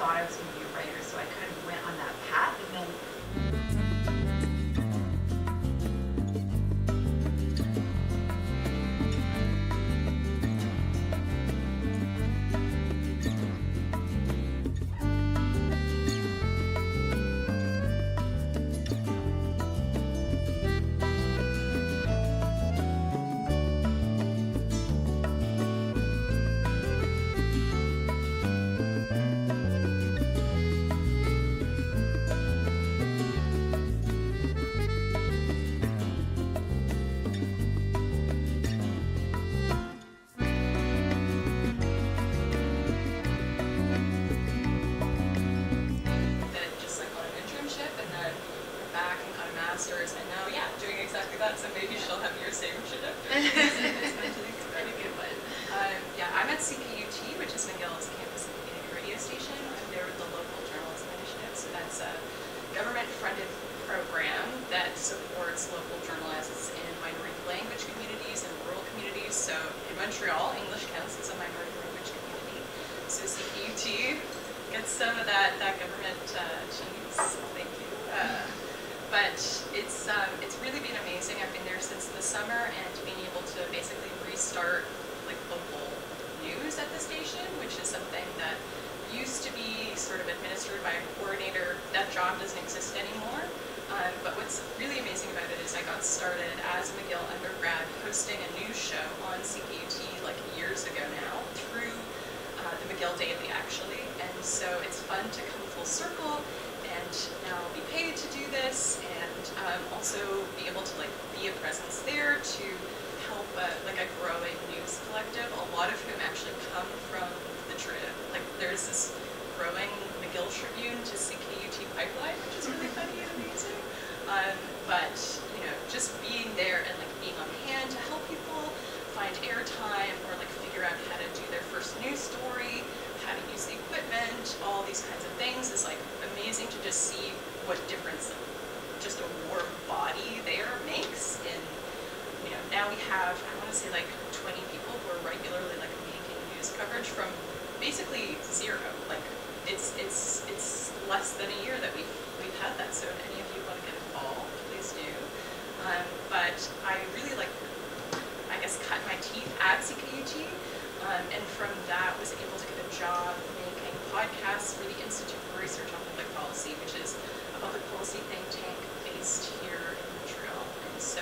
thought I was going to be a writer, so I kind of went on that path, and then and now, doing exactly that, so maybe she'll have your same shift. it's a good one. I'm at CKUT, which is McGill's campus community radio station. I'm there with the Local Journalism Initiative, so that's a government-funded program that supports local journalists in minority language communities and rural communities. So in Montreal, English counts as a minority language community. So CKUT gets some of that government cheese. Thank you. But it's really been amazing. I've been there since the summer, and being able to basically restart like local news at the station, which is something that used to be sort of administered by a coordinator. That job doesn't exist anymore. But what's really amazing about it is I got started as a McGill undergrad hosting a news show on CKUT like years ago now through the McGill Daily actually. And so it's fun to come full circle and now be paid to do this, and also be able to like be a presence there to help like a growing news collective, a lot of whom actually come from the Trib. Like there's this growing McGill Tribune to CKUT pipeline, which is really funny and amazing. But just being there and like being on hand to help people find airtime or like figure out how to do their first news story, how to use the equipment, all these kinds of things is like amazing to just see what difference just a warm body there makes. In now we have, I want to say like 20 people who are regularly like making news coverage from basically zero. Like it's less than a year that we've had that. So if any of you want to get involved, please do. But I really I guess cut my teeth at CKUT. And from that was able to get a job making podcasts for the Institute for Research on Public Policy, which is a public policy think tank based here in Montreal. And so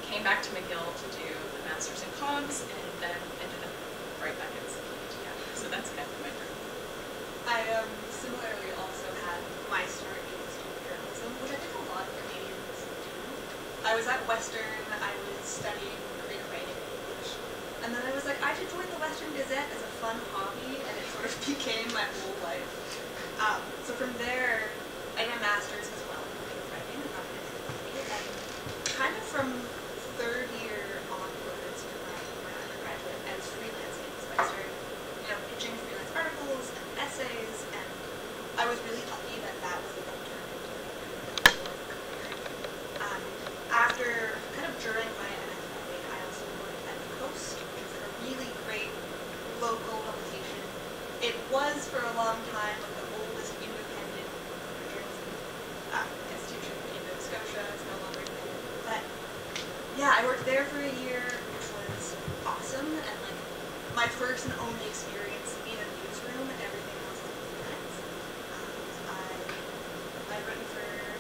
came back to McGill to do a master's in comms, and then ended up right back at CKUT. So that's kind of my journey. I similarly also had my start in student journalism, which I think a lot of Canadians do. I was at Western, I was studying creative writing and English, and then I was like, I should join the Western Gazette as a fun hobby, and it sort of became my whole life. So from there, I did my master's as well in creative writing, and kind of from third year onwards for my undergraduate, I was freelancing, so I started pitching freelance articles and essays, and I was really lucky that that was able to turn into a career. After, kind of during my MFA, I also worked at The Coast, which is a really great local publication. It was for a long time like the oldest independent journalism institution in Nova Scotia. It's no longer independent, but yeah, I worked there for a year, which was awesome, and like my first and only experience in a newsroom, and everything else was freelance.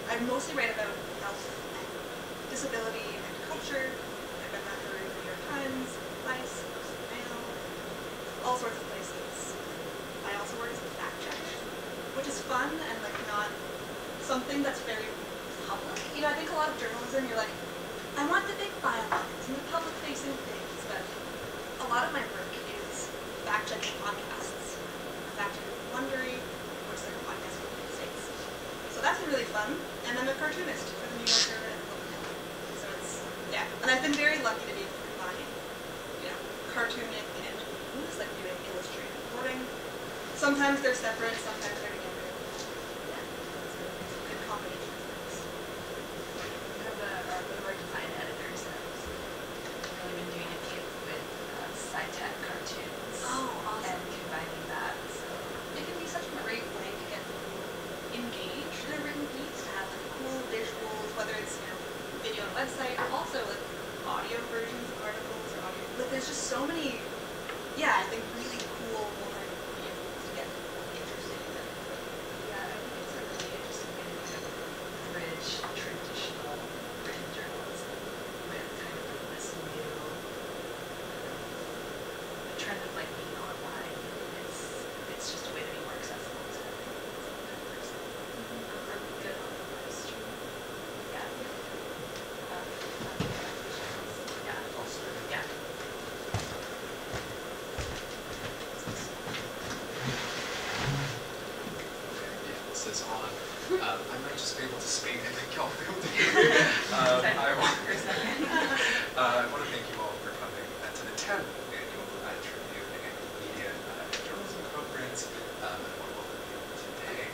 I mostly write about health and disability and culture. I've done that for the New York Times, Vice, Postal Mail, all sorts of places. I also work as a fact checker, which is fun and like not something that's very public. I think a lot of journalism, you're like, I want the big bylines and the public-facing things, but a lot of my work is fact-checking podcasts. Fact-checking Wondery, which is like a podcast from the United States. So that's been really fun. And I'm a cartoonist for the New Yorker and Local. So it's, and I've been very lucky to be able to combine, cartooning and news, like doing illustrated reporting. Sometimes they're separate, sometimes they're together. Yeah, it's a good combination of things. One of our design editors has really been doing a deal with sci-tech cartoons. Oh, awesome. And combining that. So It can be such a great way is on. I might just be able to speak. I think y'all will be able to hear me. I want to thank you all for coming to the 10th annual Tribune and Media and Journalism Conference. I want to welcome you today.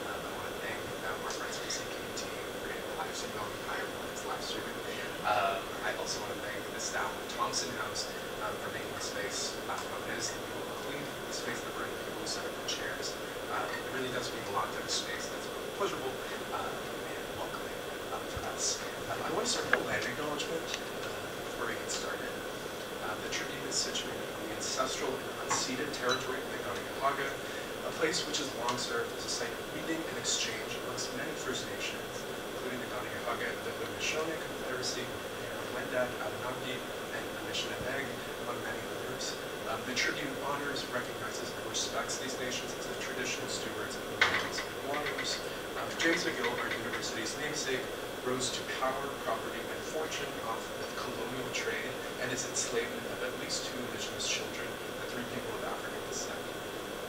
I want to thank our friends from CKUT for getting the live stream going. Hi everyone, it's live streaming. I also want to thank the staff at Thompson House for making the space what it is. People who clean the space that we're in, people who set up the chairs. It really does mean a lot to have a space that's really pleasurable and welcoming for us. I want to start with a land acknowledgement before we get started. The Tribune is situated on the ancestral and unceded territory of the Gauniahaga, a place which has long served as a site of meeting and exchange amongst many First Nations, including the Gauniahaga, the Haudenosaunee Confederacy, the Wendat, Abenaki, and Anishinaabe, among many others. The Tribune honors, recognizes, and respects these nations as the traditional stewards of the lands and waters. James McGill, our university's namesake, rose to power, property, and fortune off of colonial trade and his enslavement of at least 2 indigenous children and 3 people of African descent.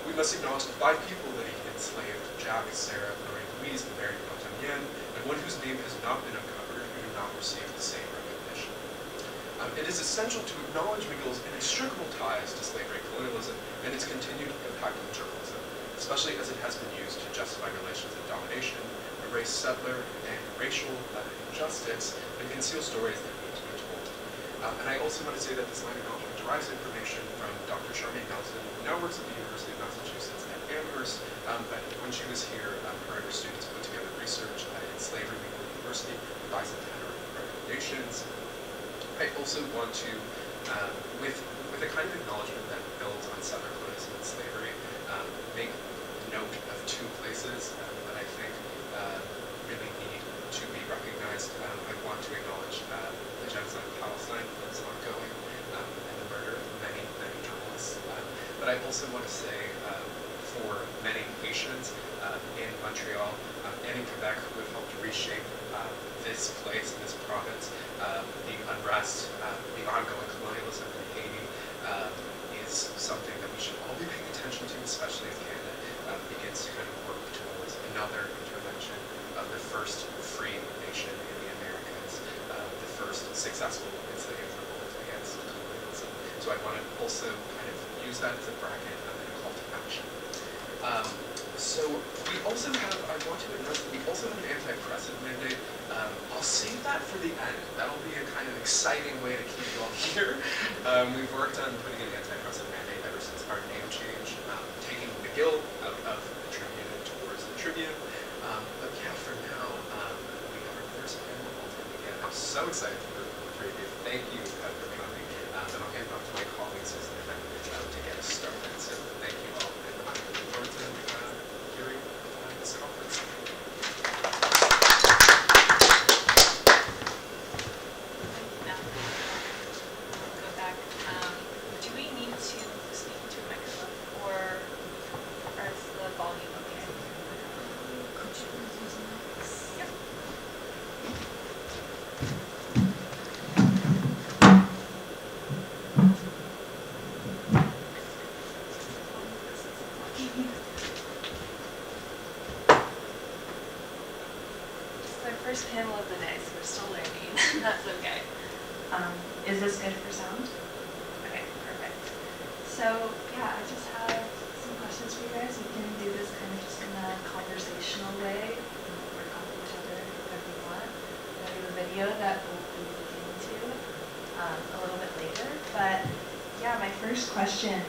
We must acknowledge the 5 people that he enslaved: Jack, Sarah, Marie Louise, and Mary Montagnien, and one whose name has not been uncovered who did not receive the same recognition. It is essential to acknowledge McGill's inextricable ties to slavery and colonialism and its continued impact on journalism, especially as it has been used to justify relations of domination, erase settler and racial injustice, and conceal stories that need to be told. And I also want to say that this line acknowledgement derives information from Dr. Charmaine Nelson, who now works at the University of Massachusetts at Amherst, but when she was here, her and her students put together research in slavery at the university, advising tenor recommendations. I also want to, with a kind of acknowledgement that builds on settler colonialism and slavery, make note of 2 places that I think really need to be recognized. I want to acknowledge the genocide of Palestine that's ongoing and the murder of many, many journalists. But I also want to say for many Haitians in Montreal and in Quebec who have helped reshape this place, this province, the unrest, the ongoing colonialism in Haiti is something that we should all be paying attention to, especially as Canada begins to kind of work towards another intervention of the first free nation in the Americas, the first successful enslavement revolt against colonialism. So I want to also kind of use that as a bracket and a call to action. So we also have, I want to address, we also have an anti-oppressive mandate. I'll save that for the end. That'll be a kind of exciting way to keep you all here. We've worked on putting an anti-oppressive mandate ever since our name change, taking McGill out of the Tribune and towards the Tribune. But yeah, for now, we have our first panel multimedia. I'm so excited for the 3 of you. Thank you for coming. And I'll hand it off to my colleagues to get us started. So thank you all, and I'm looking forward to hearing this conference. Go back. Do we need to speak into a microphone, or is the volume okay? Could you please use the mics? Yep. It's our first panel of the day, so we're still learning. That's okay. Is this good for sound? Okay, perfect. So yeah, I just have some questions for you guys. We can do this kind of just in a conversational way. Work off each other if we want. We'll do a video that we'll be looking into a little bit later. But yeah, my first question,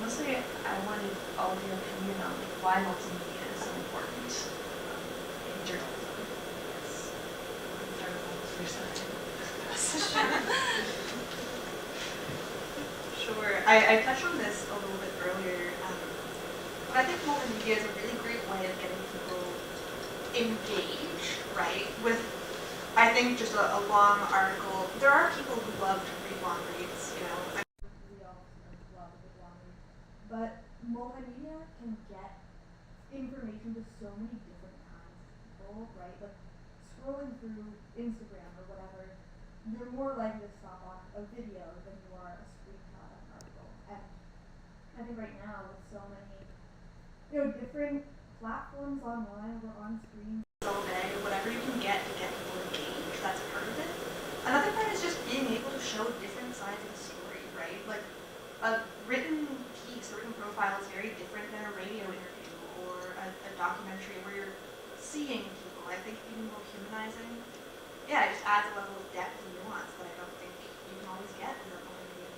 mostly I wanted all of your opinion on like, why multimedia is so important in journalism. Yes. Start with on the first side. Sure. I touched on this a little bit earlier, but I think multimedia is a really great way of getting people engaged, right? With, I think, just a long article. There are people who love to read long reads, you know. We all love a good long read. But multimedia can get information to so many different kinds of people, right? Like scrolling through Instagram or whatever, you're more likely to stop on a video than you are a screenshot of an article. And I think right now with so many, different platforms online or on screens all day or whatever you can get to get people engaged. That's part of it. Another part is just being able to show different sides of the story, right? Like a written piece, a written profile is very different than a radio interview or a documentary where you're seeing people. I think being more humanizing, yeah, it just adds a level of depth and nuance that I don't think you can always get in a media.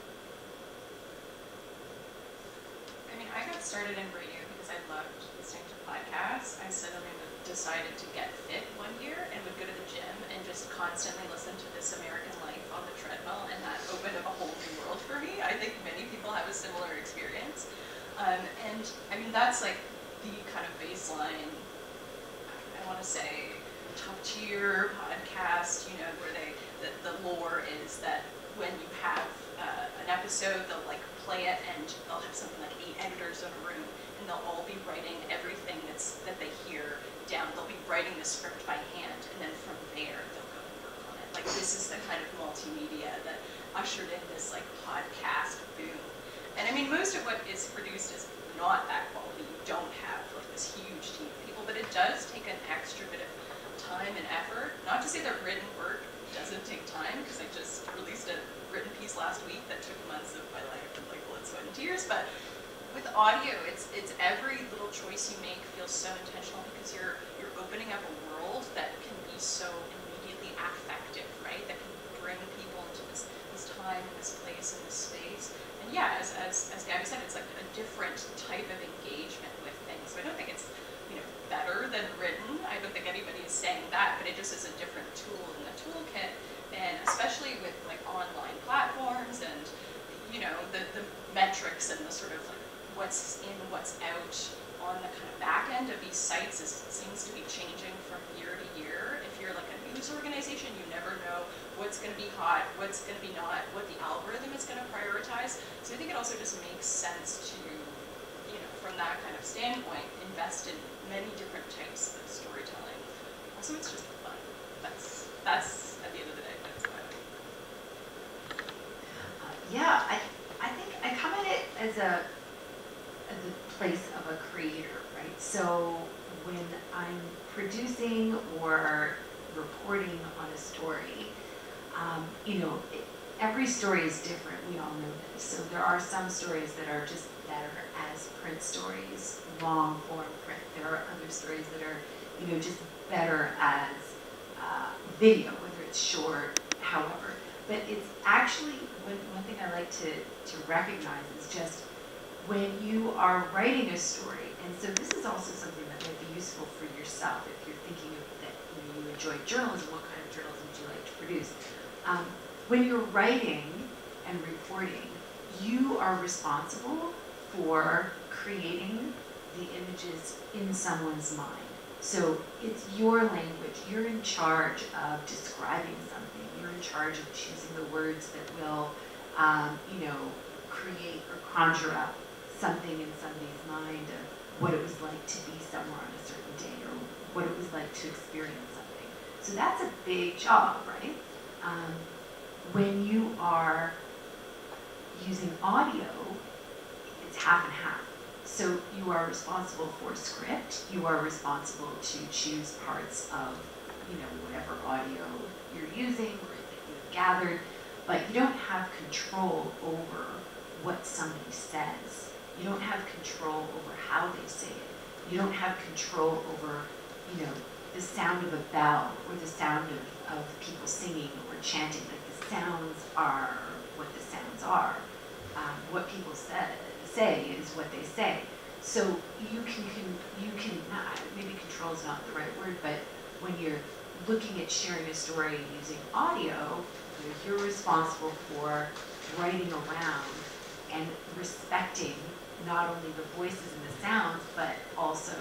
I mean, I got started in radio because I loved listening to podcasts. I suddenly decided to get fit one year and would go to the gym and just constantly listen to This American Life on the treadmill, and that opened up a whole new world for me. I think many people have a similar experience. And I mean, that's like the kind of baseline, I want to say, top tier podcast, you know, where the lore is that when you have an episode, they'll like play it and they'll have something like 8 editors in a room, and they'll all be writing everything that they hear down. They'll be writing the script by hand, and then from there they'll go and work on it. Like, this is the kind of multimedia that ushered in this like podcast boom. And I mean, most of what is produced is not that quality. You don't have like this huge team of people, but it does take an extra bit of time and effort. Not to say that written work doesn't take time, because I just released a written piece last week that took months of my life and like blood, sweat, and tears. But with audio, it's every little choice you make feels so intentional, because you're opening up a world that can be so immediately affective, right? That can bring people into this time, and this place, and this space. And yeah, as Gabby said, it's like a different type of engagement with things. So I don't think it's, you know, better than written. I don't think anybody is saying that, but it just is a different tool in the toolkit. And especially with like online platforms and, you know, the metrics and the sort of like what's in, what's out on the kind of back end of these sites seems to be changing from year to year. If you're like a news organization, you never know what's going to be hot, what's going to be not, what the algorithm is going to prioritize. So I think it also just makes sense to, you know, from that kind of standpoint, invest in many different types of storytelling. Also, it's just fun. That's at the end of the day, that's what I like. Yeah, I think I come at it as a place of a creator, right? So when I'm producing or reporting on a story, you know, every story is different. We all know this. So there are some stories that are just better as print stories, long form print. There are other stories that are, you know, just better as video, whether it's short, however. But it's actually, one thing I like to recognize is just when you are writing a story, and so this is also something that might be useful for yourself if you're thinking of that, you know, you enjoy journalism, what kind of journalism do you like to produce? When you're writing and reporting, you are responsible for creating the images in someone's mind. So it's your language. You're in charge of describing something. You're in charge of choosing the words that will, you know, create or conjure up something in somebody's mind of what it was like to be somewhere on a certain day, or what it was like to experience something. So that's a big job, right? When you are using audio, it's half and half. So you are responsible for script, you are responsible to choose parts of, you know, whatever audio you're using or that you've gathered, but you don't have control over what somebody says. You don't have control over how they say it. You don't have control over, you know, the sound of a bell or the sound of people singing or chanting. Like, the sounds are what the sounds are. What people say is what they say. So you can maybe control is not the right word, but when you're looking at sharing a story using audio, you're responsible for writing around and respecting not only the voices and the sounds, but also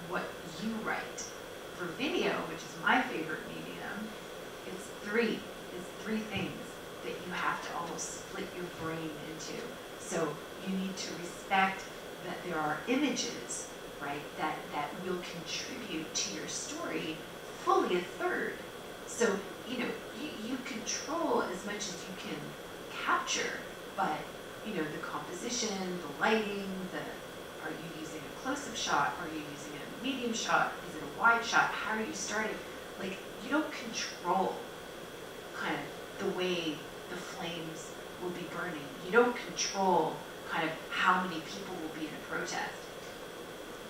what you write. For video, which is my favorite medium, it's three things that you have to almost split your brain into. So you need to respect that there are images, right, that will contribute to your story fully a third. So, you know, you control as much as you can capture, but, you know, the composition, the lighting, are you using a close-up shot? Are you using a medium shot? Is it a wide shot? How are you starting? Like, you don't control kind of the way the flames will be burning. You don't control kind of how many people will be in a protest.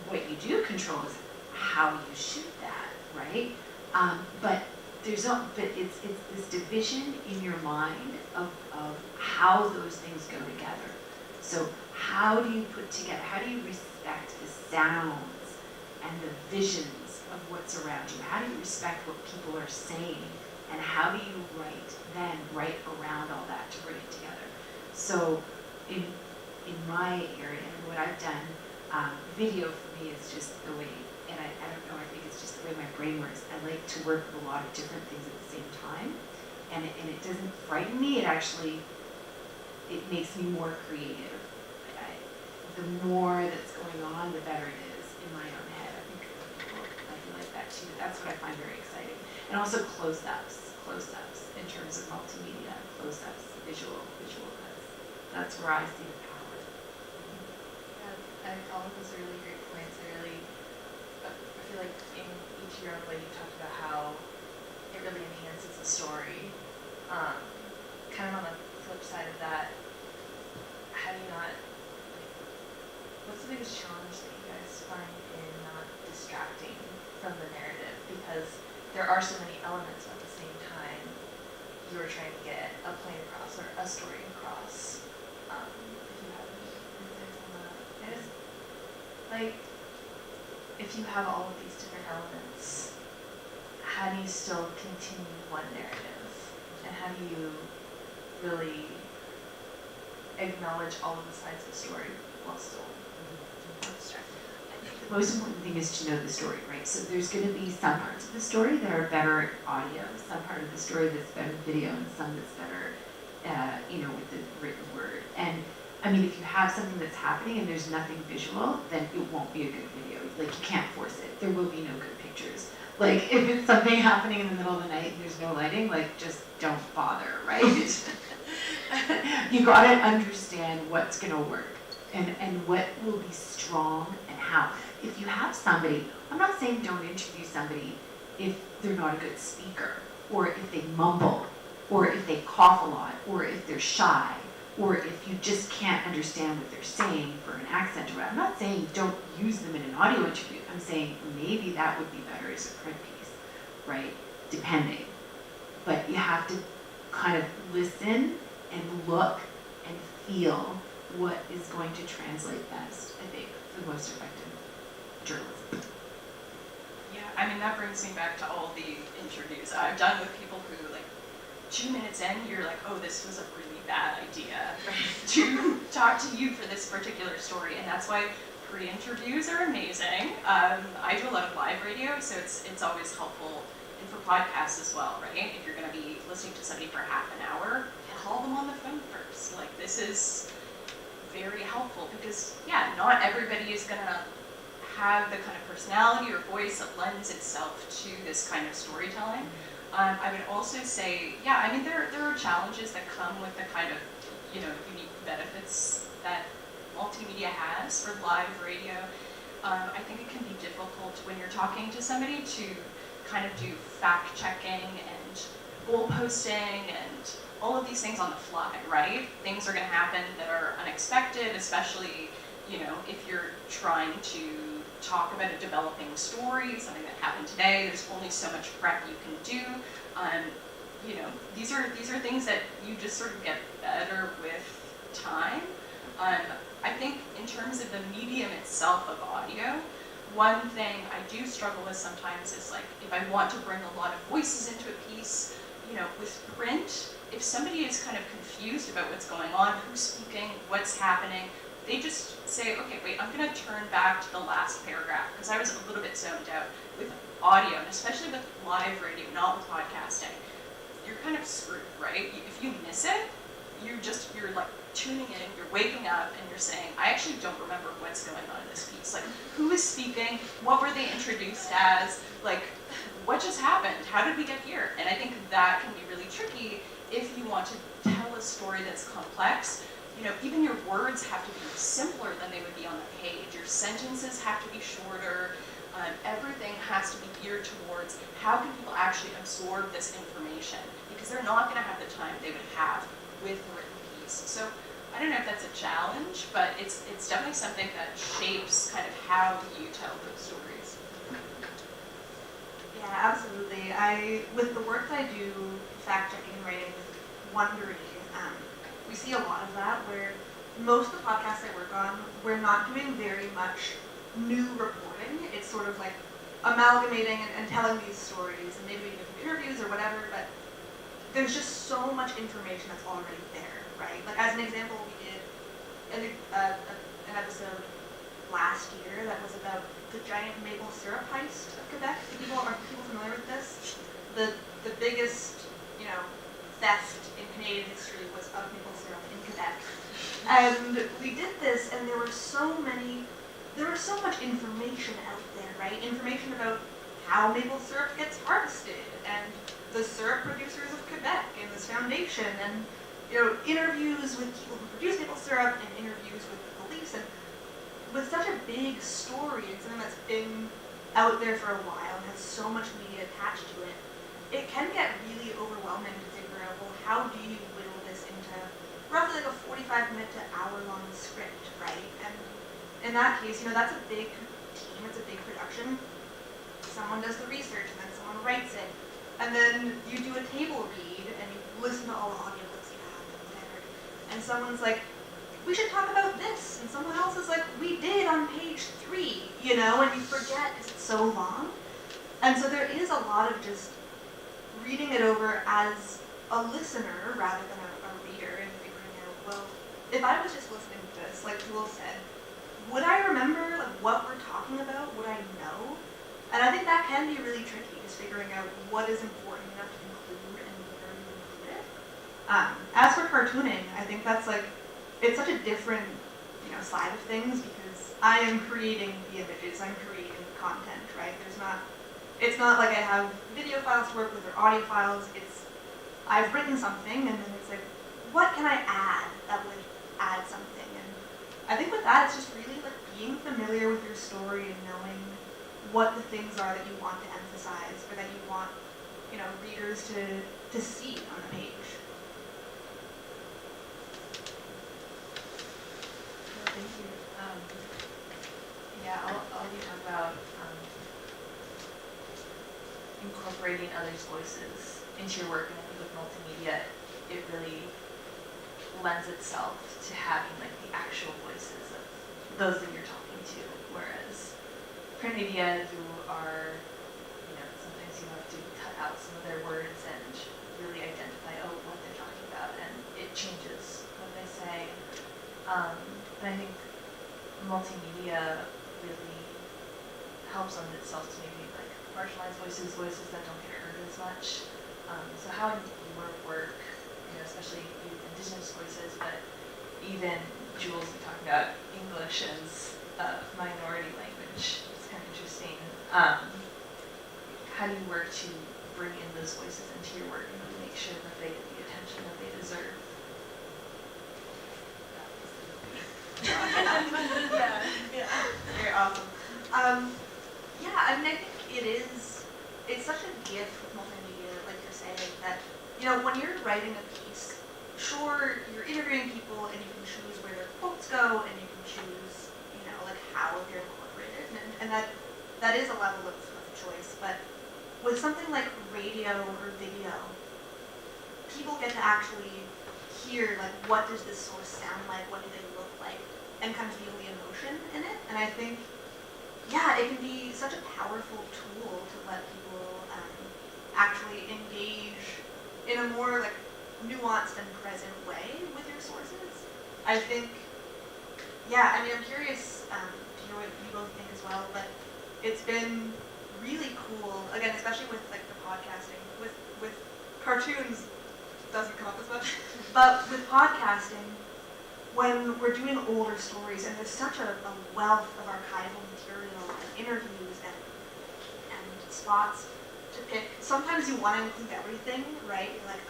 What you do control is how you shoot that, right? But it's this division in your mind of how those things go together. So how do you put together, how do you respect the sounds and the visions of what's around you? How do you respect what people are saying? And how do you write around all that to bring it together? So in my area, and what I've done, video for me is just the way, and I don't know, I think it's just the way my brain works. I like to work with a lot of different things at the same time. And it doesn't frighten me, it makes me more creative. The more that's going on, the better it is in my own head. I think people feel like that too. That's what I find very exciting. And also close-ups in terms of multimedia, close-ups, visual cuts. That's where I see the power. Yeah, all of those are really great points. I feel like in each of your own way you talked about how it really enhances the story. Kind of on the flip side of that, how do you not, what's the biggest challenge that you guys find in not distracting from the narrative? Because there are so many elements, but at the same time, you are trying to get a point across or a story across. If you have any insights on that. It is, like, if you have all of these different elements, how do you still continue one narrative? And how do you really acknowledge all of the sides of the story while still not distracted? The most important thing is to know the story, right? So there's going to be some parts of the story that are better audio, some part of the story that's better video, and some that's better, with the written word. And I mean, if you have something that's happening and there's nothing visual, then it won't be a good video. Like, you can't force it. There will be no good pictures. Like, if it's something happening in the middle of the night and there's no lighting, like, just don't bother, right? You gotta understand what's gonna work and what will be strong and how. If you have somebody, I'm not saying don't interview somebody if they're not a good speaker, or if they mumble, or if they cough a lot, or if they're shy, or if you just can't understand what they're saying for an accent or whatever. I'm not saying don't use them in an audio interview. I'm saying maybe that would be better as a print piece, right? Depending. But you have to kind of listen and look and feel what is going to translate best, I think, for the most effective journalism. Yeah, I mean, that brings me back to all the interviews I've done with people who, like, 2 minutes in, you're like, oh, this was a really bad idea to talk to you for this particular story, and that's why pre-interviews are amazing. I do a lot of live radio, so it's always helpful, and for podcasts as well, right? If you're going to be listening to somebody for half an hour, call them on the phone first. Like, this is very helpful because, yeah, not everybody is going to have the kind of personality or voice that lends itself to this kind of storytelling. I would also say, yeah, I mean, there are challenges that come with the kind of, unique benefits that multimedia has for live radio. I think it can be difficult when you're talking to somebody to kind of do fact checking and goal posting and all of these things on the fly, right? Things are going to happen that are unexpected, especially, if you're trying to talk about a developing story, something that happened today. There's only so much prep you can do. These are things that you just sort of get better with time. I think in terms of the medium itself of audio, one thing I do struggle with sometimes is, like, if I want to bring a lot of voices into a piece, with print, if somebody is kind of confused about what's going on, who's speaking, what's happening, they just say, okay, wait, I'm going to turn back to the last paragraph, because I was a little bit zoned out. With audio, and especially with live radio, not with podcasting, you're kind of screwed, right? If you miss it, you're like tuning in, you're waking up, and you're saying, I actually don't remember what's going on in this piece. Like, who is speaking? What were they introduced as? Like, what just happened? How did we get here? And I think that can be really tricky if you want to tell a story that's complex. even your words have to be simpler than they would be on the page. Your sentences have to be shorter. Everything has to be geared towards how can people actually absorb this information, because they're not going to have the time they would have with the written piece. So I don't know if that's a challenge, but it's definitely something that shapes kind of how you tell those stories. Yeah, absolutely. With the work that I do, fact checking and writing with Wondery, we see a lot of that where most of the podcasts I work on, we're not doing very much new reporting. It's sort of like amalgamating and telling these stories, and maybe we do different interviews or whatever, but there's just so much information that's already there, right? Like as an example, we did an episode last year that was about the giant maple syrup heist of Quebec. Are people familiar with this? The biggest, theft in Canadian history was of maple syrup in Quebec. And we did this, and there was so much information out there, right? Information about how maple syrup gets harvested, and the syrup producers of Quebec, and this foundation, and interviews with people who produce maple syrup, and interviews with the police, and with such a big story and something that's been out there for a while and has so much media attached to it, it can get really overwhelming to figure out, well, how do you whittle this into roughly like a 45-minute to hour-long script, right? And in that case, that's a big team, it's a big production. Someone does the research, and then someone writes it, and then you do a table read, and you listen to all the audiobooks you have, and whatever, and someone's like, we should talk about this, and someone else is like, we did on page 3, and you forget because it's so long. And so there is a lot of just reading it over as a listener rather than a reader, and figuring out, well, if I was just listening to this, like Jewel said, would I remember what we're talking about? Would I know? And I think that can be really tricky, just figuring out what is important enough to include and where you include it. As for cartooning, I think that's it's such a different, side of things, because I am creating the images, I'm creating the content, right? It's not like I have video files to work with or audio files. I've written something, and then it's like, what can I add that would add something? And I think with that, it's just really being familiar with your story and knowing what the things are that you want to emphasize, or that you want, readers to see on the page. Thank you. I'll be talking about incorporating others' voices into your work, and I think with multimedia, it really lends itself to having the actual voices of those that you're talking to, whereas print media, you are, sometimes you have to cut out some of their words and really identify, what they're talking about, and it changes what they say. And I think multimedia really helps lend itself to maybe marginalized voices that don't get heard as much. So how in your work, especially you Indigenous voices, but even Jules talking about English as a minority language, it's kind of interesting. How do you work to bring in those voices into your work and really make sure that they get the attention that they deserve? Yeah, very awesome. I think it's such a gift with multimedia, like you're saying, that, when you're writing a piece, sure, you're interviewing people and you can choose where their quotes go, and you can choose, how they're incorporated, and that is a level of choice, but with something like radio or video, people get to actually hear, what does this source sound like, what do they look like, and kind of feel the emotion in it. And I think, it can be such a powerful tool to let people actually engage in a more nuanced and present way with your sources. I think, I'm curious to hear what you both think as well, but it's been really cool, again, especially with the podcasting, with cartoons, doesn't come up as much, but with podcasting, when we're doing older stories, and there's such a wealth of archival material and interviews and spots, to pick. Sometimes you want to include everything, right? You're like,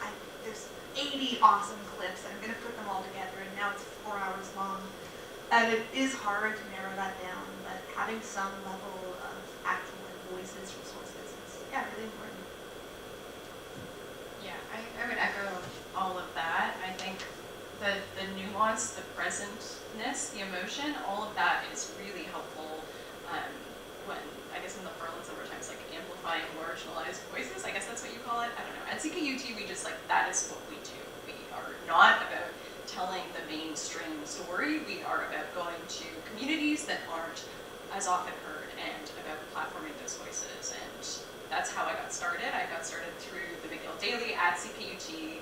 there's 80 awesome clips, and I'm going to put them all together, and now it's 4 hours long. And it is hard to narrow that down, but having some level of actual voices from sources is, really important. Yeah, I would echo all of that. I think the nuance, the presentness, the emotion, all of that is really helpful when, I guess in the parlance of our times, like amplifying marginalized voices. I guess that's what you call it. I don't know. At CKUT, we just that is what we do. We are not about telling the mainstream story. We are about going to communities that aren't as often heard and about platforming those voices. And that's how I got started. I got started through the McGill Daily at CKUT.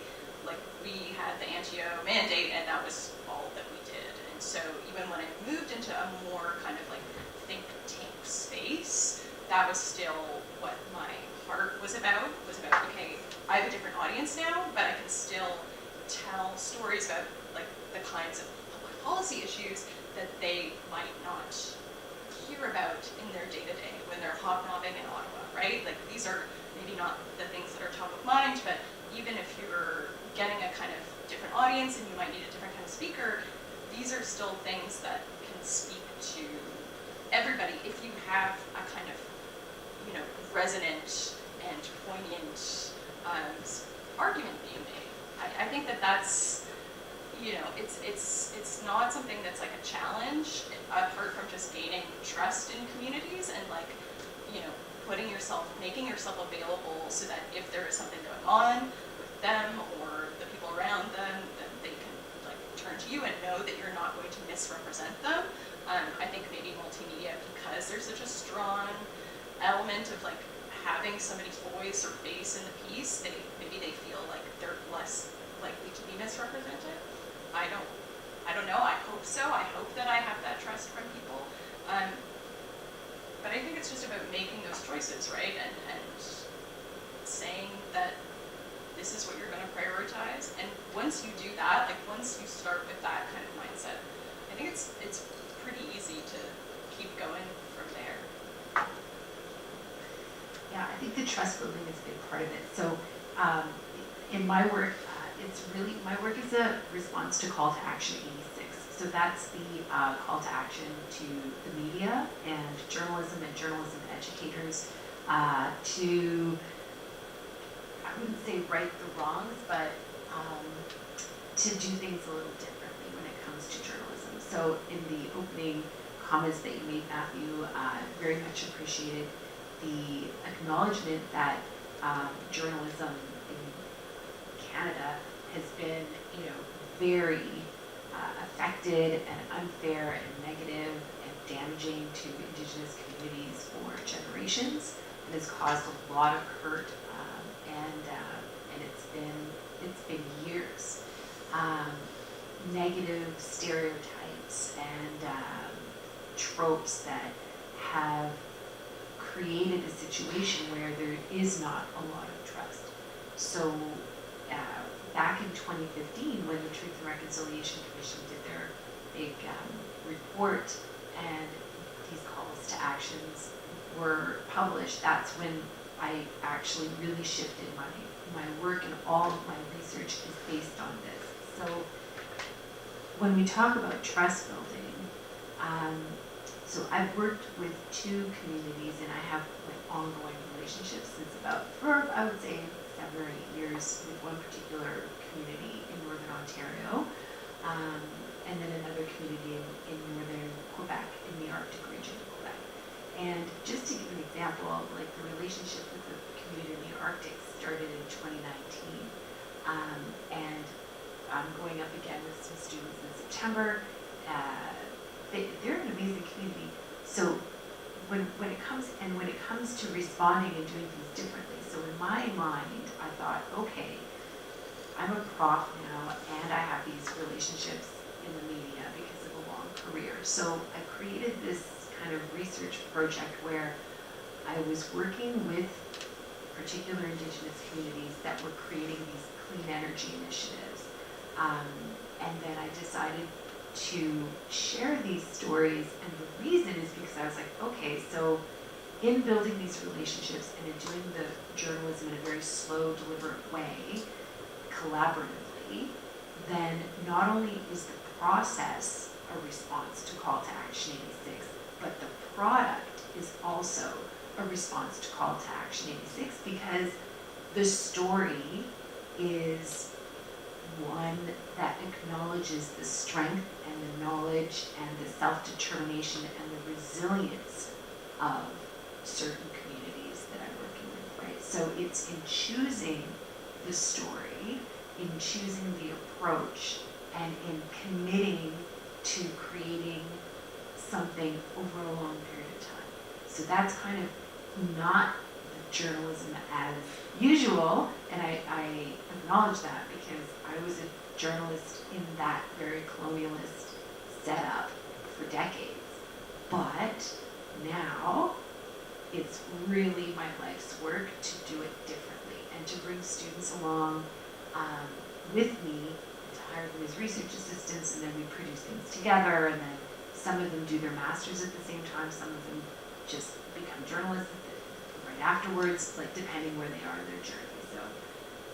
We had the Antio mandate, and that was all that we did. And so even when I moved into a more kind of think tank space, that was still what my heart was about, okay, I have a different audience now, but I can still tell stories about the kinds of public policy issues that they might not hear about in their day-to-day when they're hobnobbing in Ottawa, right? These are maybe not the things that are top of mind, but even if you're getting a kind of different audience and you might need a different kind of speaker, these are still things that can speak to everybody if you have a kind of, resonant and poignant argument being made. I think that's, it's not something that's a challenge apart from just gaining trust in communities and making yourself available so that if there is something going on with them or the people around them, then they can turn to you and know that you're not going to misrepresent them. I think maybe multimedia, because there's such a strong element of having somebody's voice or face in the piece, maybe they feel like they're less likely to be misrepresented. I don't know. I hope so. I hope that I have that trust from people. But I think it's just about making those choices, right? And saying that this is what you're going to prioritize. And once you do that, once you start with that kind of mindset, I think it's pretty easy to keep going from there. Yeah, I think the trust building is a big part of it. So in my work, my work is a response to Call to Action 86. So that's the call to action to the media and journalism educators to, I wouldn't say right the wrongs, but to do things a little differently when it comes to journalism. So in the opening comments that you made, Matthew, very much appreciated the acknowledgement that journalism in Canada has been, very affected and unfair and negative and damaging to Indigenous communities for generations, and has caused a lot of hurt, and it's been years. Negative stereotypes and tropes that have created a situation where there is not a lot of trust. So back in 2015, when the Truth and Reconciliation Commission did their big report and these calls to actions were published, that's when I actually really shifted my work, and all of my research is based on this. So when we talk about trust building, so I've worked with 2 communities, and I have ongoing relationships since for I would say 7 or 8 years with one particular community in Northern Ontario, and then another community in Northern Quebec, in the Arctic region of Quebec. And just to give an example, the relationship with the community in the Arctic started in 2019, and I'm going up again with some students in September. They're an amazing community. So when it comes to responding and doing things differently, so in my mind, I thought, okay, I'm a prof now, and I have these relationships in the media because of a long career. So I created this kind of research project where I was working with particular Indigenous communities that were creating these clean energy initiatives. And then I decided to share these stories, and the reason is because I was like, okay, so in building these relationships and in doing the journalism in a very slow, deliberate way, collaboratively, then not only is the process a response to Call to Action 86, but the product is also a response to Call to Action 86, because the story is one that acknowledges the strength and the knowledge and the self-determination and the resilience of certain communities that I'm working with, right? So it's in choosing the story, in choosing the approach, and in committing to creating something over a long period of time. So that's kind of not the journalism as usual, and I acknowledge that because I was a journalist in that very colonialist setup for decades. But now it's really my life's work to do it differently and to bring students along with me, to hire them as research assistants, and then we produce things together, and then some of them do their masters at the same time, some of them just become journalists right afterwards, like depending where they are in their journey. So,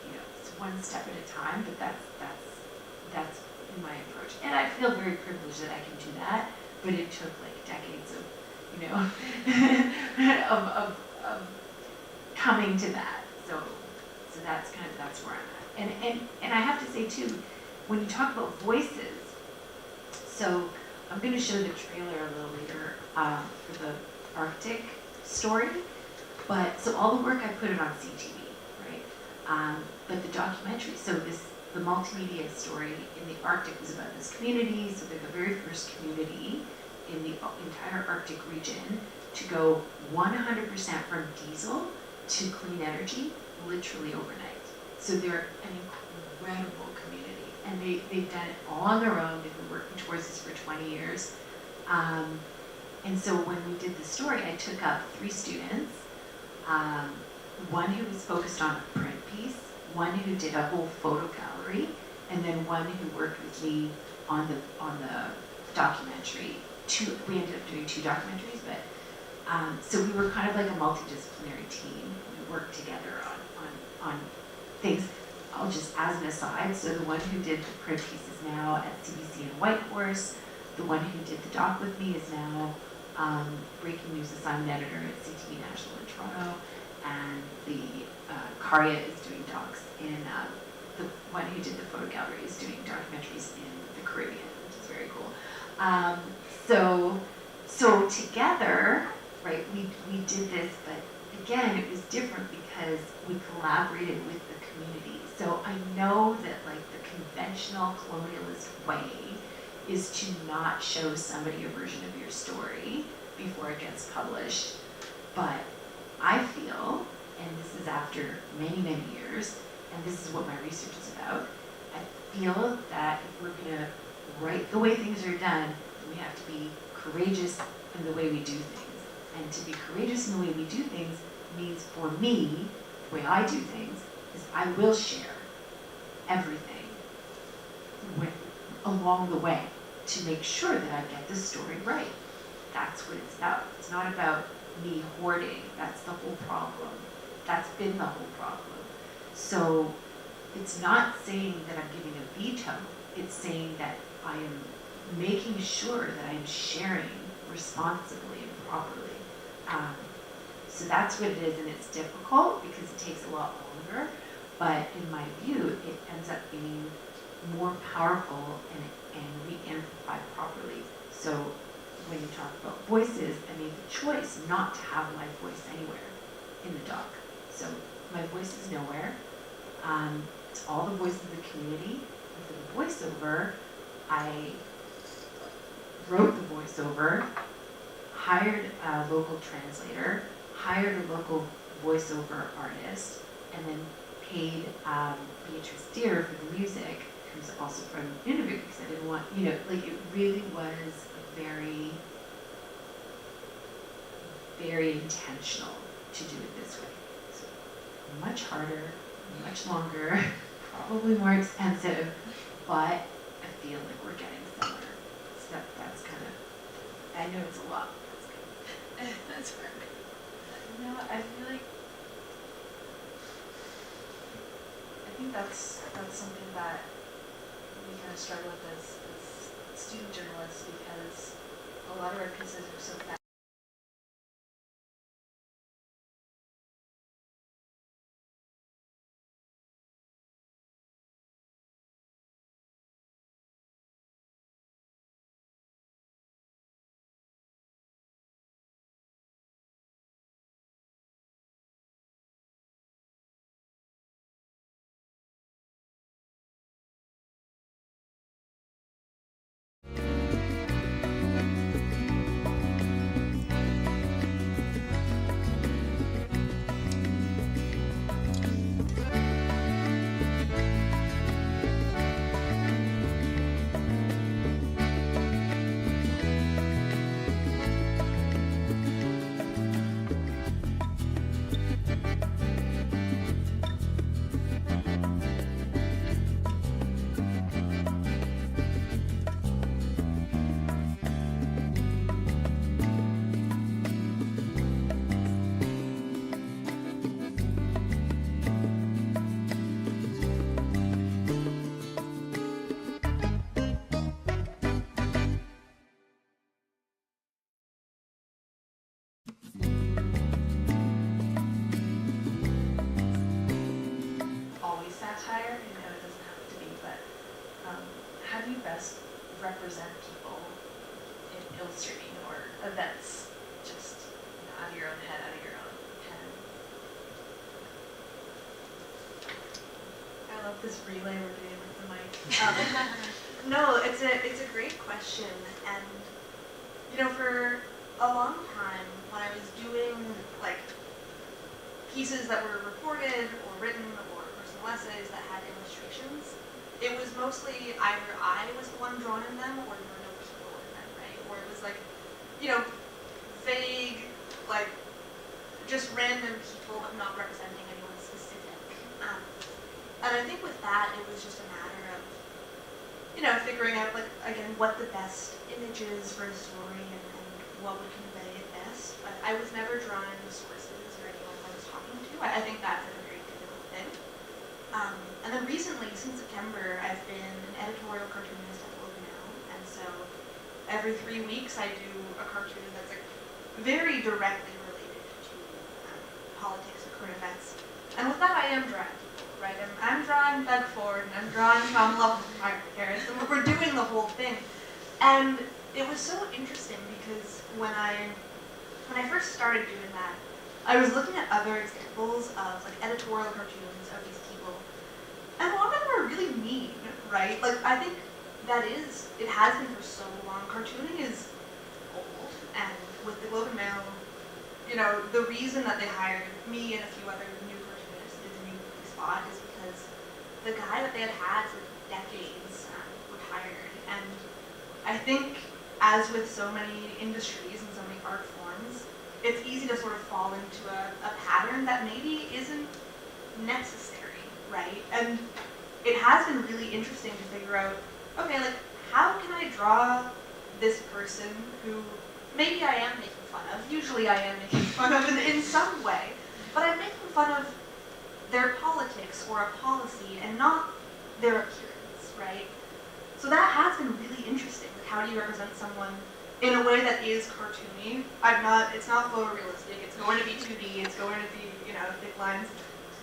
you know, it's one step at a time, but that's in my approach. And I feel very privileged that I can do that, but it took like decades of, you know, of coming to that. So that's where I'm at. And I have to say too, when you talk about voices, so I'm going to show the trailer a little later for the Arctic story, but so all the work I put it on CTV, right? But the documentary, so the multimedia story in the Arctic was about this community. So they're the very first community in the entire Arctic region to go 100% from diesel to clean energy, literally overnight. So they're an incredible community, and they've done it all on their own. They've been working towards this for 20 years. And so when we did the story, I took up 3 students, one who was focused on a print piece, one who did a whole photo gallery, and then one who worked with me on the documentary. We ended up doing 2 documentaries, but so we were kind of like a multidisciplinary team. We worked together on things. I'll just, as an aside, so the one who did the print piece is now at CBC in Whitehorse. The one who did the doc with me is now breaking news assignment editor at CTV National in Toronto, and the Karya is doing docs in, the one who did the photo gallery is doing documentaries in the Caribbean, which is very cool. So together, right, we did this, but again, it was different because we collaborated with the community. So I know that like the conventional colonialist way is to not show somebody a version of your story before it gets published. But I feel, and this is after many, many years, and this is what my research is about, I feel that if we're gonna write the way things are done, we have to be courageous in the way we do things. And to be courageous in the way we do things means, for me, the way I do things is I will share everything along the way to make sure that I get the story right. That's what it's about. It's not about me hoarding. That's the whole problem. That's been the whole problem. So it's not saying that I'm giving a veto. It's saying that I am making sure that I'm sharing responsibly and properly. So that's what it is, and it's difficult because it takes a lot longer, but in my view, it ends up being more powerful and we amplify properly. So when you talk about voices, I made the choice not to have my voice anywhere in the doc. So my voice is nowhere. It's all the voices of the community. And for the voiceover, I wrote the voiceover, hired a local translator, hired a local voiceover artist, and then paid Beatrice Deer for the music, who's also from Nunavut, because I didn't want, like it really was very, very intentional to do it this way. So much harder, much longer, probably more expensive, but I feel like we're getting somewhere. So that's kind of, I know it's a lot. That's good. That's work. You know, I feel like I think that's something that we kind of struggle with as student journalists because a lot of our pieces are so fast. Always satire, you know, it doesn't have to be, but how do you best represent people in illustrating or events just out of your own head, out of your own pen? I love this relay we're doing with the mic. No, it's a great question, and you know, for a long time when I was doing like pieces that were reported or written or personal essays that had illustrations, it was mostly either I was the one drawn in them or there were no people in them, right? Or it was like, you know, vague, like just random people but not representing anyone specific. And I think with that it was just a matter of, you know, figuring out like again what the best image is for a story and what would convey it best. But I was never drawing the sources or anyone I was talking to. I think that's like a very difficult thing. And then recently, since September, I've been an editorial cartoonist at the Globe now, and so every 3 weeks I do a cartoon that's like very directly related to politics or current events. And with that, I am drawing people, right? I'm drawing Doug Ford, and I'm drawing Tom Love from Margaret Harris, and we're doing the whole thing. And it was so interesting because when I first started doing that, I was looking at other examples of like editorial cartoons of these people, and a lot of them are really mean, right? Like I think it has been for so long. Cartooning is old, and with the Globe and Mail, you know, the reason that they hired me and a few other new cartoonists to do the new spot is because the guy that they had for decades retired, and I think as with so many industries and so many art forms, it's easy to sort of fall into a pattern that maybe isn't necessary, right? And it has been really interesting to figure out, okay, like, how can I draw this person who maybe I am making fun of, usually I am making fun of in some way, but I'm making fun of their politics or a policy and not their appearance, right? So that has been really interesting. Like, how do you represent someone in a way that is cartoony? It's not photorealistic, it's going to be 2D, it's going to be, you know, thick lines,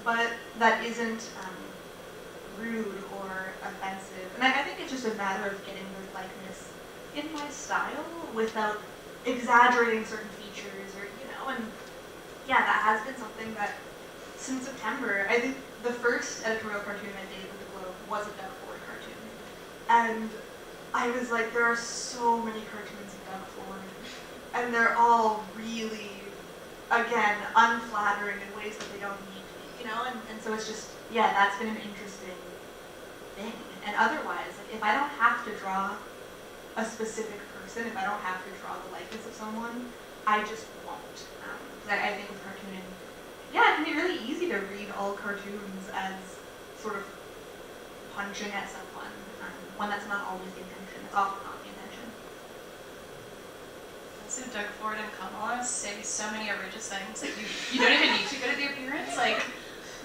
but that isn't rude or offensive. And I think it's just a matter of getting the likeness in my style without exaggerating certain features or, you know, and yeah, that has been something that since September, I think the first editorial cartoon I did with the Globe was a Doug Ford cartoon. And I was like, there are so many cartoons of Doug Ford, and they're all really, again, unflattering in ways that they don't need to be, you know? And so it's just, yeah, that's been an interesting thing. And otherwise, like, if I don't have to draw a specific person, if I don't have to draw the likeness of someone, I just won't. I think with cartooning, yeah, it can be really easy to read all cartoons as sort of punching at someone, when that's not always the intention. It's often not the intention. So Doug Ford and Kamala say so many outrageous things that you don't even need to go to the appearance. Like,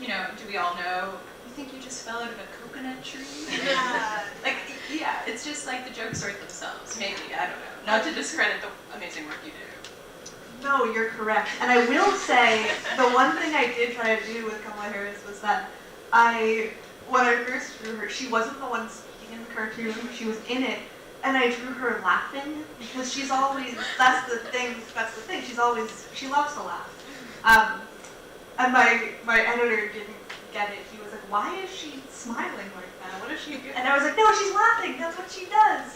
you know, do we all know, you think you just fell out of a coconut tree? Yeah. Like, yeah, it's just like the jokes write themselves, maybe, I don't know. Not to discredit the amazing work you do. No, you're correct. And I will say, the one thing I did try to do with Kamala Harris was that when I first drew her, she wasn't the one speaking in the cartoon, she was in it, and I drew her laughing, because she's always, that's the thing, she loves to laugh. And my editor didn't get it. He was like, why is she smiling like that? What is she doing? And I was like, no, she's laughing, that's what she does.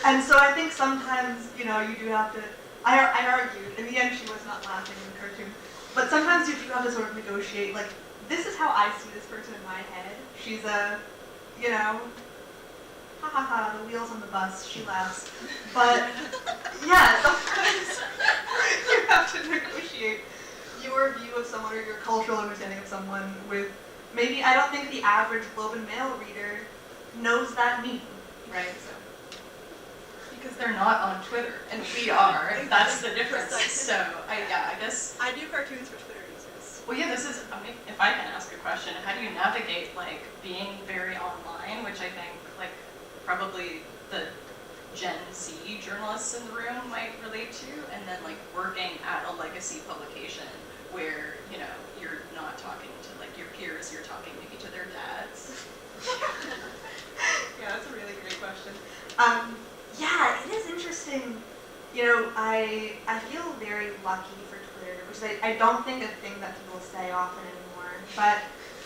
And so I think sometimes, you know, you do have to, I argued, in the end she was not laughing in the cartoon, but sometimes you do have to sort of negotiate, like, this is how I see this person in my head. She's you know, ha ha ha, the wheels on the bus, she laughs. But, yeah, sometimes you have to negotiate your view of someone or your cultural understanding of someone with, maybe, I don't think the average Globe and Mail reader knows that meme, right? So. Because they're not on Twitter, and we are. That's the difference. So, I guess. I do cartoons for Twitter users. Well, yeah, this is, I mean, if I can ask a question, how do you navigate, like, being very online, which I think, like, probably the Gen Z journalists in the room might relate to, and then, like, working at a legacy publication where, you know, you're not talking to, like, your peers, you're talking maybe to their dads? Yeah, that's a really great question. Yeah, it is interesting. You know, I feel very lucky for Twitter, which is I don't think a thing that people say often anymore. But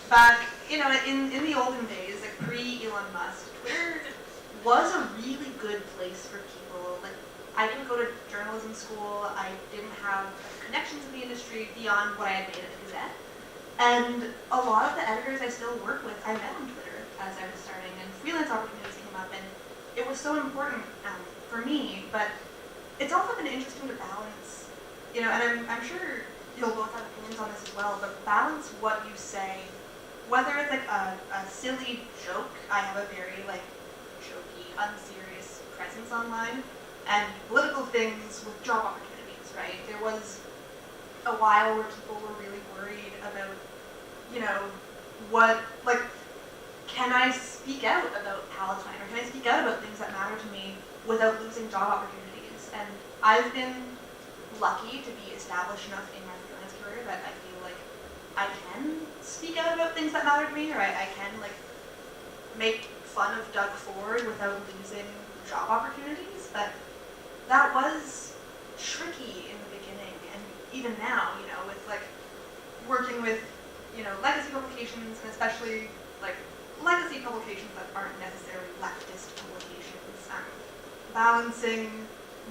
back, you know, in the olden days, like pre-Elon Musk, Twitter was a really good place for people. Like, I didn't go to journalism school. I didn't have connections in the industry beyond what I had made at the Gazette. And a lot of the editors I still work with, I met on Twitter as I was starting, and freelance opportunities came up, and it was so important for me, but it's also been interesting to balance, you know, and I'm sure you'll both have opinions on this as well, but balance what you say, whether it's like a silly joke. I have a very like jokey, unserious presence online, and political things with job opportunities, right? There was a while where people were really worried about, you know, what, like, can I speak out about Palestine, or can I speak out about things that matter to me without losing job opportunities? And I've been lucky to be established enough in my freelance career that I feel like I can speak out about things that matter to me, or I can like make fun of Doug Ford without losing job opportunities. But that was tricky in the beginning, and even now, you know, with like working with, you know, legacy publications, and especially like legacy publications that aren't necessarily leftist publications, balancing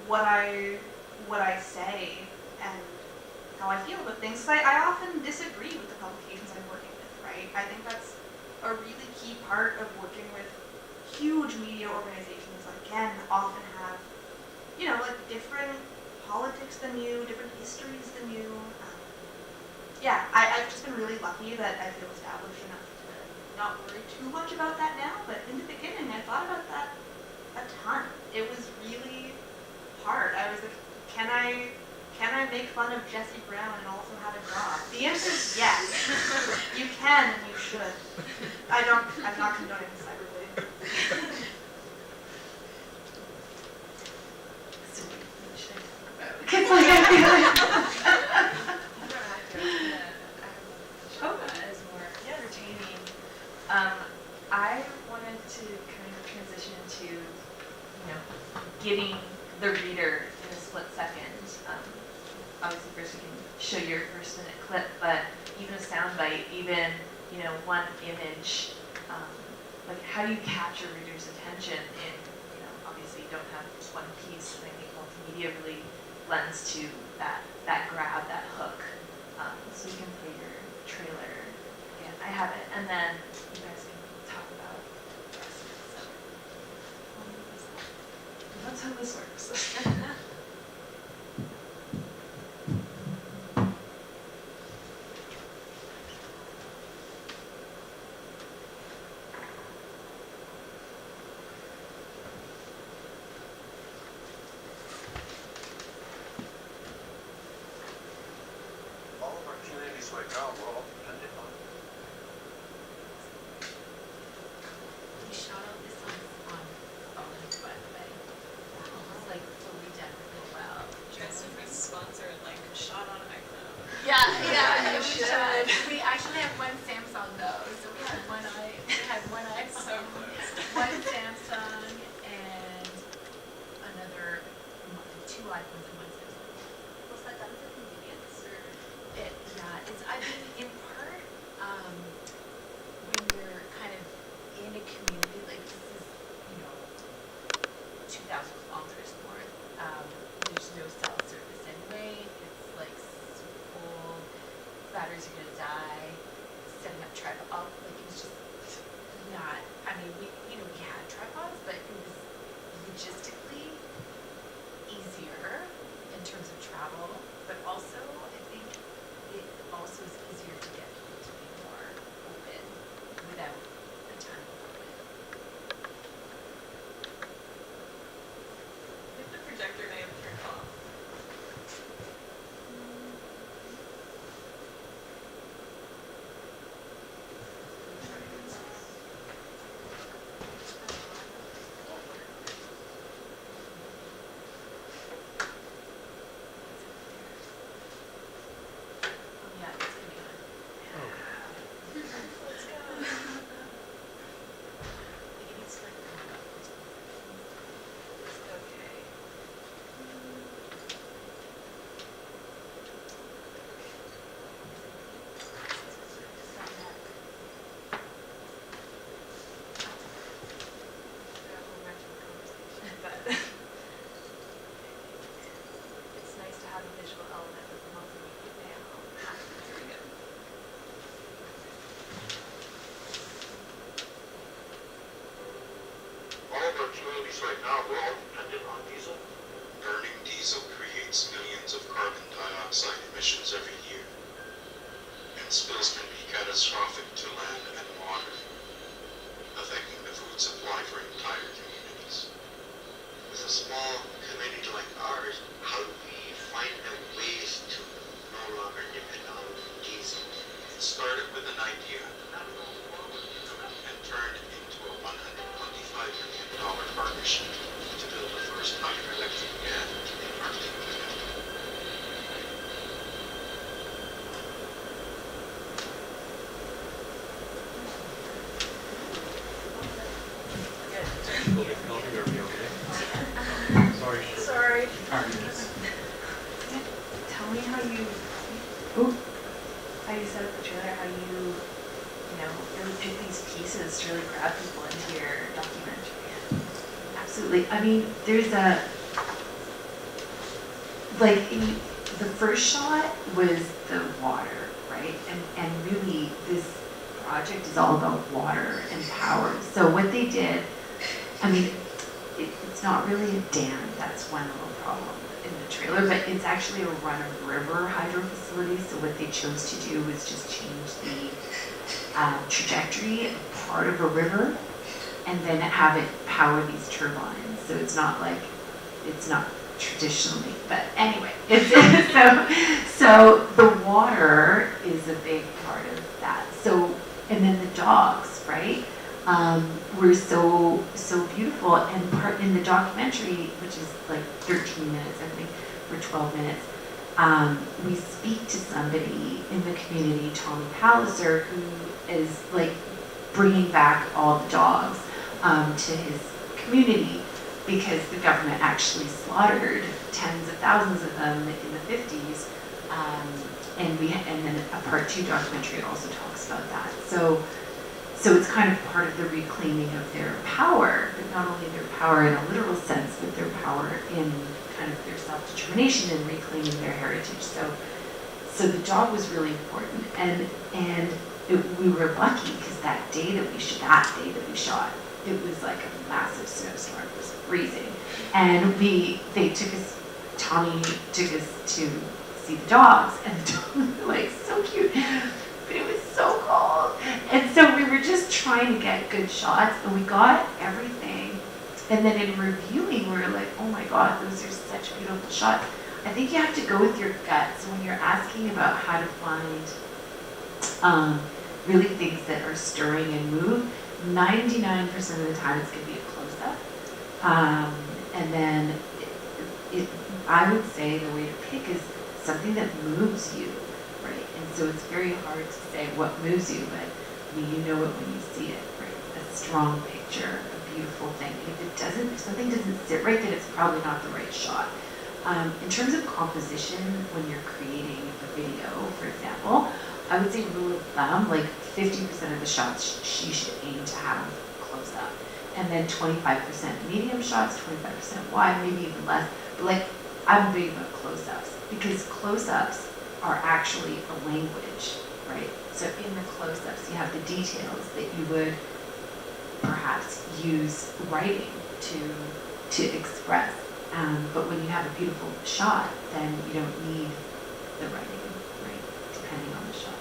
what I say and how I feel about things. So I often disagree with the publications I'm working with, right? I think that's a really key part of working with huge media organizations that can often have, you know, like different politics than you, different histories than you. Yeah, I've just been really lucky that I feel established enough to not worry too much about that now, but in the beginning I thought about that a ton. It was really hard. I was like, can I make fun of Jesse Brown and also have a job? The answer is yes. You can and you should. I'm not condoning cyberbullying. So what should I talk about? Because like I feel like is more entertaining. I wanted to kind of transition into, you know, getting the reader in a split second. Obviously, first we can show your first minute clip, but even a soundbite, even, you know, one image, like how do you capture readers' attention in, you know, obviously you don't have just one piece, and I think multimedia really lends to that grab, that hook. So you can play your trailer again. I have it, and then you guys can talk about the rest of it. So that's how this works. All of our communities right now, we're all dependent on. We shot all this on phones, by the way. It was like fully done really well. You guys should be sponsored, like, shot on iPhone. Yeah, you we should. We actually have one Samsung though, so we had one iPhone, So close. one Samsung, and another, 2 iPhones and one Samsung. Was that done for convenience or? I mean, in part, when you're kind of in a community, like this is, 2,000 kilometers north, there's no cell service anyway, it's like super cold, batteries are gonna die, setting up tripod, like it was just not, I mean, we had tripods, but it was logistically easier in terms of travel, but also, I think it also is easier to get people to be more open without a ton of equipment. I think the projector may have turned off. Yeah, it's gonna be on. Let's go. Like it needs to like come up. Okay. But it's nice to have a visual element with the multimedia now. There we go. All of our communities right now, we're all dependent on diesel. Burning diesel creates millions of carbon dioxide emissions every year, and spills can be catastrophic to land and water, affecting the food supply for entire communities. With a small community like ours, how do we find the ways to no longer depend on diesel? It started with an idea and turned into a $125 million partnership to build the first hydroelectric dam in Arctic Canada. Sorry. Tell me how you set up the trailer, how you really pick these pieces to really grab people into your documentary. Absolutely. I mean, there's the first shot was the water, right? And really this project is all about water and power. So what they did, I mean, it's not really a dam, that's one little problem in the trailer, but it's actually a run-of-river hydro facility. So what they chose to do was just change the trajectory of part of a river and then have it power these turbines. So it's not traditionally, but anyway, so the water is a big part of that. So, and then the dogs, right? Were so beautiful, and part in the documentary, which is like 13 minutes, I think, or 12 minutes, we speak to somebody in the community, Tommy Palliser, who is like bringing back all the dogs to his community because the government actually slaughtered tens of thousands of them in the 50s, and then a part 2 documentary also talks about that. So it's kind of part of the reclaiming of their power, but not only their power in a literal sense, but their power in kind of their self-determination and reclaiming their heritage. So the dog was really important, and we were lucky because that day that we shot, it was like a massive snowstorm. It was freezing, and Tommy took us to see the dogs, and the dogs were like so cute, but it was so cold. And so we were just trying to get good shots, and we got everything. And then in reviewing, we were like, oh my God, those are such beautiful shots. I think you have to go with your gut. So when you're asking about how to find really things that are stirring and move, 99% of the time it's going to be a close-up. And then I would say the way to pick is something that moves you, right? And so it's very hard to say what moves you, but you know it when you see it, right? A strong picture, a beautiful thing. And if something doesn't sit right, then it's probably not the right shot. In terms of composition, when you're creating a video, for example, I would say rule of thumb, like 50% of the shots she should aim to have close up. And then 25% medium shots, 25% wide, maybe even less. But like, I'm big about close-ups because close-ups are actually a language, right? So in the close-ups, you have the details that you would perhaps use writing to express. But when you have a beautiful shot, then you don't need the writing, right? Depending on the shot.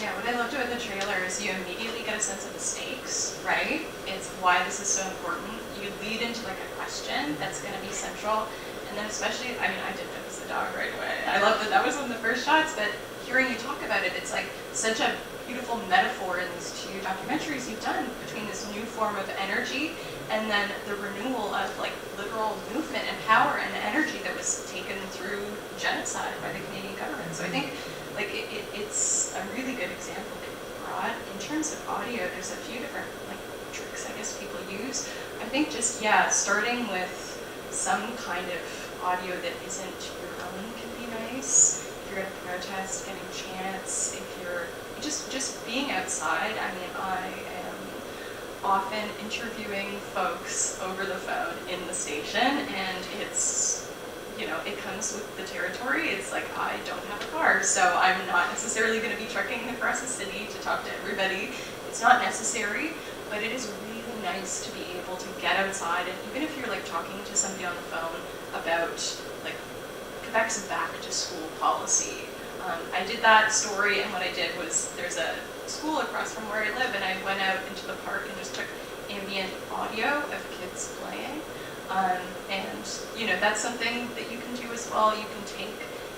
Yeah, what I loved about the trailer is you immediately get a sense of the stakes, right? It's why this is so important. You lead into like a question that's going to be central. And then especially, I mean, I did notice the dog right away. I love that was one of the first shots, but hearing you talk about it, it's like such a beautiful metaphor in these two documentaries you've done between this new form of energy and then the renewal of like literal movement and power and energy that was taken through genocide by the Canadian government. So I think like it's a really good example to be broad. In terms of audio, there's a few different like tricks I guess people use. I think just starting with some kind of audio that isn't your own can be nice. If you're at a protest, getting chants, if you're just being outside. I mean, I am often interviewing folks over the phone in the station, and it's, it comes with the territory. It's like, I don't have a car, so I'm not necessarily going to be trucking across the city to talk to everybody. It's not necessary, but it is really nice to be able to get outside, and even if you're like talking to somebody on the phone about like Quebec's back to school policy. I did that story, and what I did was there's a school across from where I live, and I went out into the park and just took ambient audio of kids playing. And that's something that you can do as well. You can take,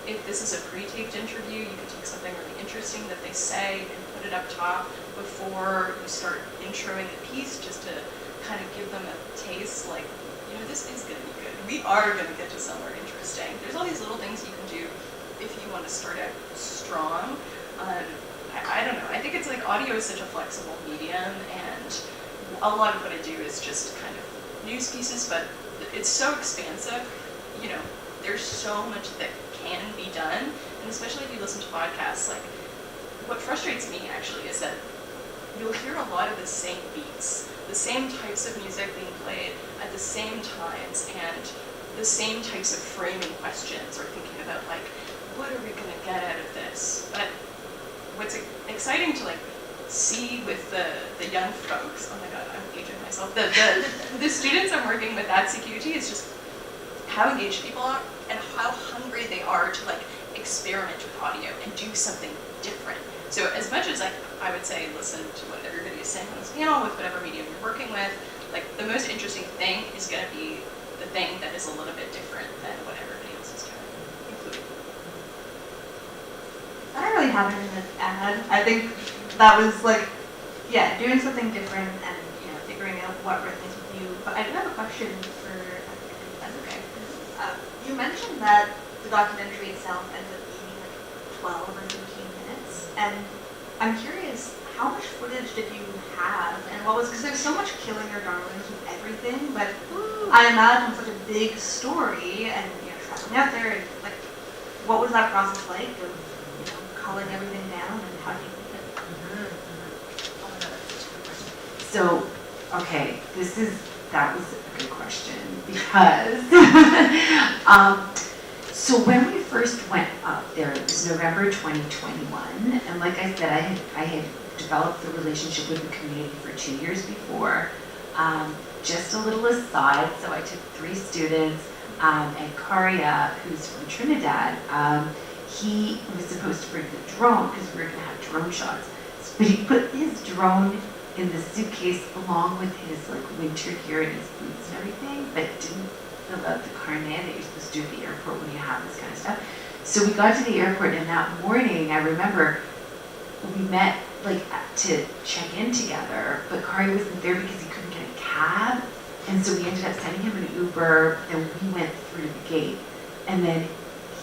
if this is a pre-taped interview, you can take something really interesting that they say and put it up top before you start introing the piece, just to kind of give them a taste, like, this is going to be good. We are going to get to somewhere interesting. There's all these little things you can do if you want to start out strong. I don't know. I think it's like audio is such a flexible medium, and a lot of what I do is just kind of news pieces, but it's so expansive. There's so much that can be done, and especially if you listen to podcasts, like what frustrates me actually is that you'll hear a lot of the same beats, the same types of music being played at the same times, and the same types of framing questions or thinking about like, what are we going to get out of this? But what's exciting to like see with the young folks, oh my god, I'm aging myself, the students I'm working with at CQUT is just how engaged people are and how hungry they are to like experiment with audio and do something different. So as much as like I would say listen to what everybody is saying on this panel with whatever medium you're working with, like the most interesting thing is going to be the thing that is a little bit different than what everybody else is doing, including. I don't really have anything to add. I think that was like, doing something different and figuring out what resonates with you. But I do have a question for. That's okay. You mentioned that the documentary itself ended up being like 12 or 15 minutes, and I'm curious, how much footage did you have, and what was, because there's so much killing your darlings with everything, but I imagine such a big story, and traveling out there, and like, what was that process like of culling everything down, and how do you think it? So, okay, that was a good question, because so when we first went up there, it was November 2021, and like I said, I had developed the relationship with the community for 2 years before. Just a little aside, so I took 3 students, and Karia, who's from Trinidad, he was supposed to bring the drone because we were going to have drone shots, but he put his drone in the suitcase along with his like winter gear and his boots and everything, but didn't fill out the carnet that you're supposed to do at the airport when you have this kind of stuff. So we got to the airport, and that morning, I remember we met like to check in together, but Kari wasn't there because he couldn't get a cab, and so we ended up sending him an Uber. Then we went through the gate, and then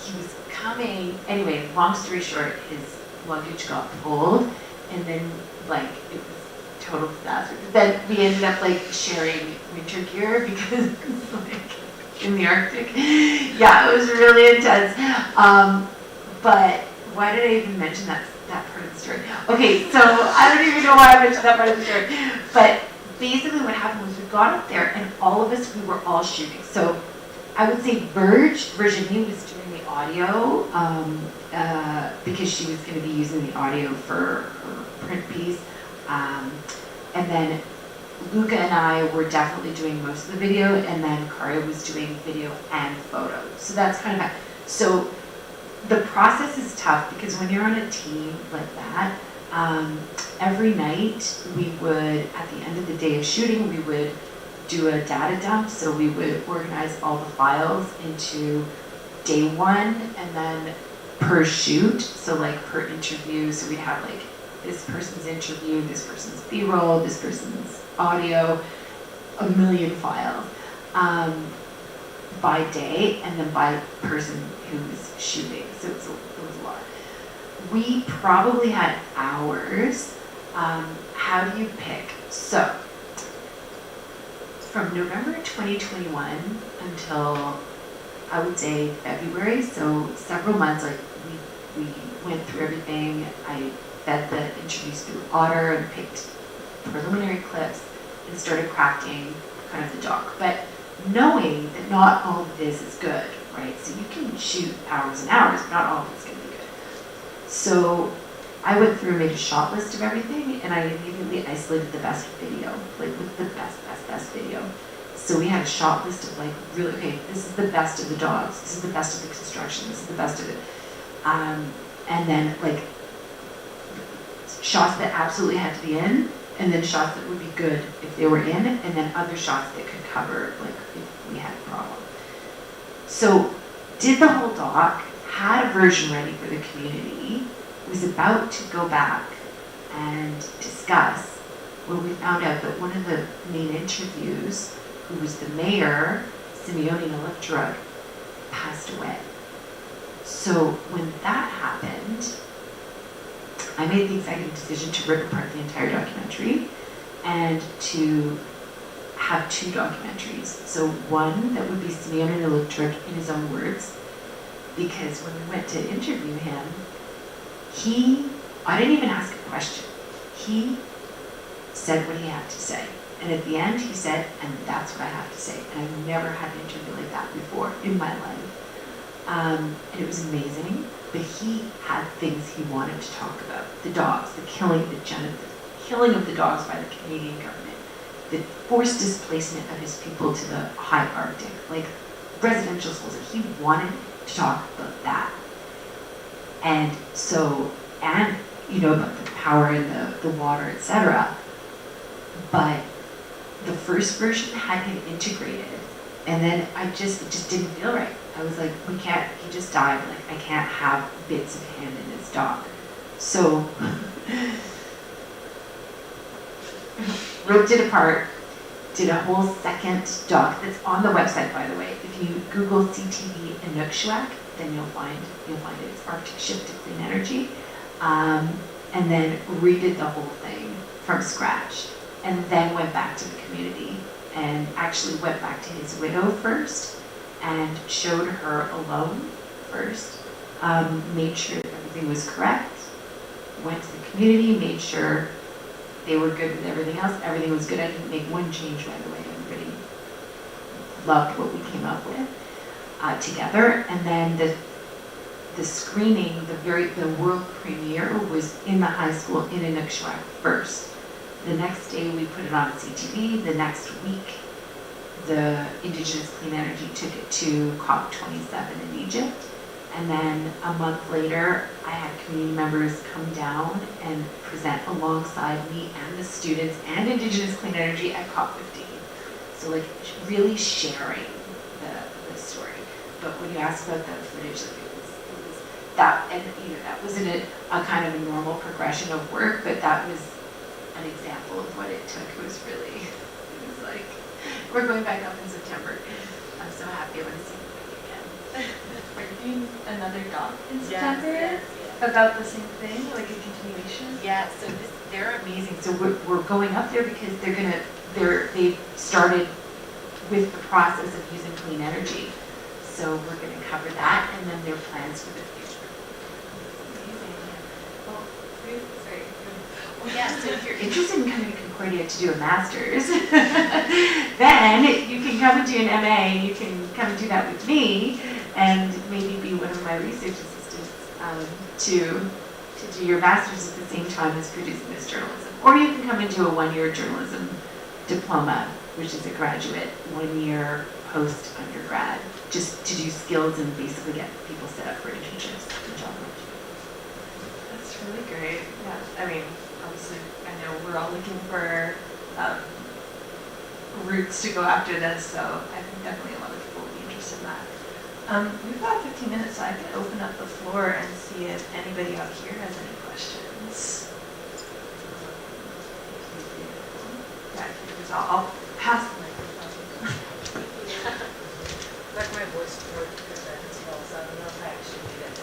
he was coming. Anyway, long story short, his luggage got pulled, and then like it was total disaster. But then we ended up like sharing winter gear because like in the Arctic. Yeah, it was really intense. But why did I even mention that part of the story? Okay, so I don't even know why I mentioned that part of the story. But basically what happened was we got up there and all of us, we were all shooting. So I would say Virginie was doing the audio because she was going to be using the audio for her print piece. And then Luca and I were definitely doing most of the video, and then Kari was doing video and photo. So that's kind of so the process is tough because when you're on a team like that, every night we would, at the end of the day of shooting, we would do a data dump. So we would organize all the files into day one and then per shoot. So like per interview. So we'd have like this person's interview, this person's B-roll, this person's audio, a million files by day, and then by person who's shooting. So it was a lot. We probably had hours. How do you pick? So from November 2021 until I would say February, so several months, like we went through everything. I fed the interviews through Otter and picked preliminary clips and started crafting kind of the doc. But knowing that not all of this is good, right? So you can shoot hours and hours, but not all of it's going to be good. So I went through and made a shot list of everything, and I immediately isolated the best video, like with the best video. So we had a shot list of like, really, okay, this is the best of the dogs, this is the best of the construction, this is the best of it. And then like shots that absolutely had to be in, and then shots that would be good if they were in, and then other shots that could cover like if we had a problem. So did the whole doc, had a version ready for the community, was about to go back and discuss when we found out that one of the main interviews, who was the mayor, Simeone Electrug, passed away. So when that happened, I made the executive decision to rip apart the entire documentary and to have two documentaries. So one that would be Simeone Electrug in his own words, because when we went to interview him, I didn't even ask a question. He said what he had to say. And at the end he said, and that's what I have to say. And I've never had an interview like that before in my life. And it was amazing, but he had things he wanted to talk about. The dogs, the killing of the dogs by the Canadian government, the forced displacement of his people to the high Arctic, like residential schools. He wanted to talk about that. And so, and about the power and the water, etc. But the first version had him integrated, and then it just didn't feel right. I was like, he just died, like I can't have bits of him in this doc. So, ripped it apart, did a whole second doc that's on the website, by the way. If you Google CTV Inukjuak, then you'll find it. It's Arctic Shift to Clean Energy. And then redid the whole thing from scratch. And then went back to the community and actually went back to his widow first and showed her alone first, made sure everything was correct, went to the community, made sure they were good with everything else. Everything was good. I didn't make one change right away. Everybody loved what we came up with together. And then the screening, the world premiere was in the high school in Inukjuak first. The next day we put it on CTV. The next week, the Indigenous Clean Energy took it to COP27 in Egypt. And then a month later, I had community members come down and present alongside me and the students and Indigenous Clean Energy at COP15. So like really sharing the story. But when you asked about the footage, like it was that, and you know, that wasn't a kind of a normal progression of work, but that was an example of what it took. It was really, it was like, we're going back up in September. I'm so happy I want to see them again. Are you doing another doc in Yes, September yes. about the same thing, like a continuation? Yeah, so they're amazing. So we're going up there because they've started with the process of using clean energy. So we're going to cover that and then their plans for the future. Amazing. Well, sorry. Well, yeah, so if you're interested in coming to Concordia to do a master's, then you can come and do an MA. You can come and do that with me and maybe be one of my research assistants to do your master's at the same time as producing this journalism. Or you can come and do a one-year journalism diploma, which is a graduate, 1 year post-undergrad, just to do skills and basically get people set up for internships and job matching. That's really great. Yeah, I mean, obviously, I know we're all looking for routes to go after this, so I think definitely a lot of people will be interested in that. We've got 15 minutes, so I can open up the floor and see if anybody out here has any questions. Yeah, because I'll pass the microphone. Like my voice worked because I had small, so I don't know if I actually need it.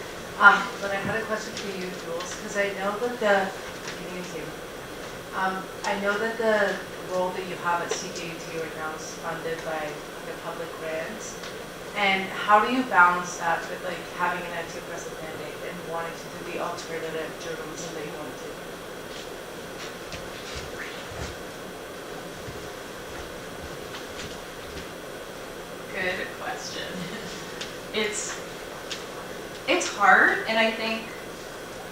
But I had a question for you, Jules, because I know that I know that the role that you have at CKUT right now is funded by the public grants. And how do you balance that with like having an anti-oppressive mandate and wanting to do the alternative journalism that you want to do? Good question. It's hard, and I think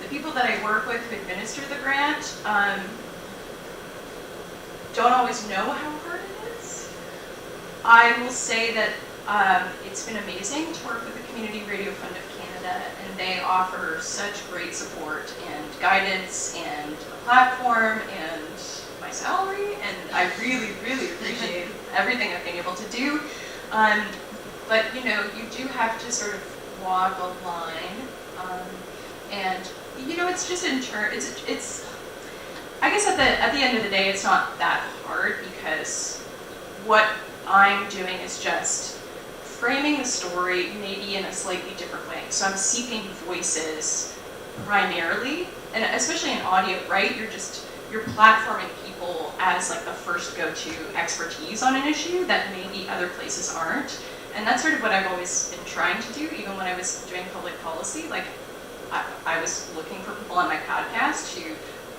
the people that I work with who administer the grant don't always know how hard it is. I will say that it's been amazing to work with the Community Radio Fund of Canada, and they offer such great support and guidance and a platform and my salary, and I really, really appreciate everything I've been able to do. But you know, you do have to sort of walk a line, and you know, it's just it's. I guess at the end of the day, it's not that hard because what I'm doing is just framing the story maybe in a slightly different way. So I'm seeking voices primarily, and especially in audio, right? You're platforming people as like the first go-to expertise on an issue that maybe other places aren't. And that's sort of what I've always been trying to do, even when I was doing public policy. Like I was looking for people on my podcast who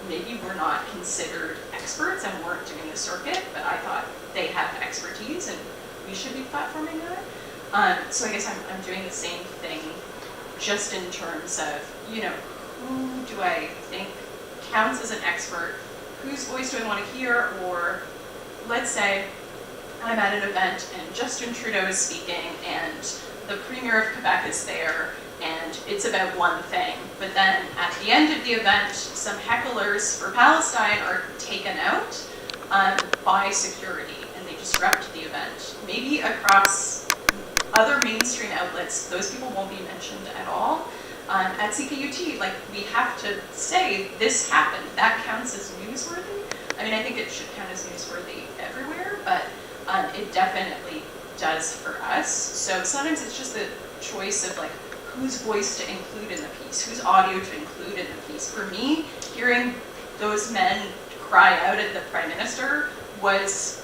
maybe were not considered experts and weren't doing the circuit, but I thought they had expertise and we should be platforming that. So I guess I'm doing the same thing, just in terms of, you know, who do I think counts as an expert? Whose voice do I want to hear? Or let's say I'm at an event and Justin Trudeau is speaking and the Premier of Quebec is there and it's about one thing. But then at the end of the event, some hecklers for Palestine are taken out by security and they disrupt the event. Maybe across other mainstream outlets, those people won't be mentioned at all. At CKUT, like, we have to say this happened. That counts as newsworthy. I mean, I think it should count as newsworthy everywhere, but it definitely does for us. So sometimes it's just a choice of like whose voice to include in the piece, whose audio to include in the piece. For me, hearing those men cry out at the Prime Minister was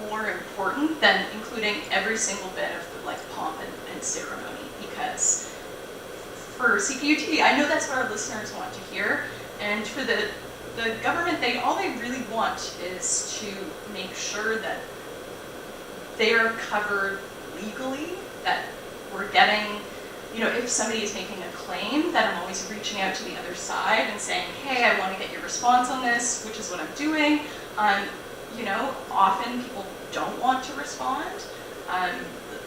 more important than including every single bit of the like pomp and ceremony, because for CKUT, I know that's what our listeners want to hear, and for the government, all they really want is to make sure that they are covered legally, that we're getting, you know, if somebody is making a claim, that I'm always reaching out to the other side and saying, hey, I want to get your response on this, which is what I'm doing. You know, often people don't want to respond.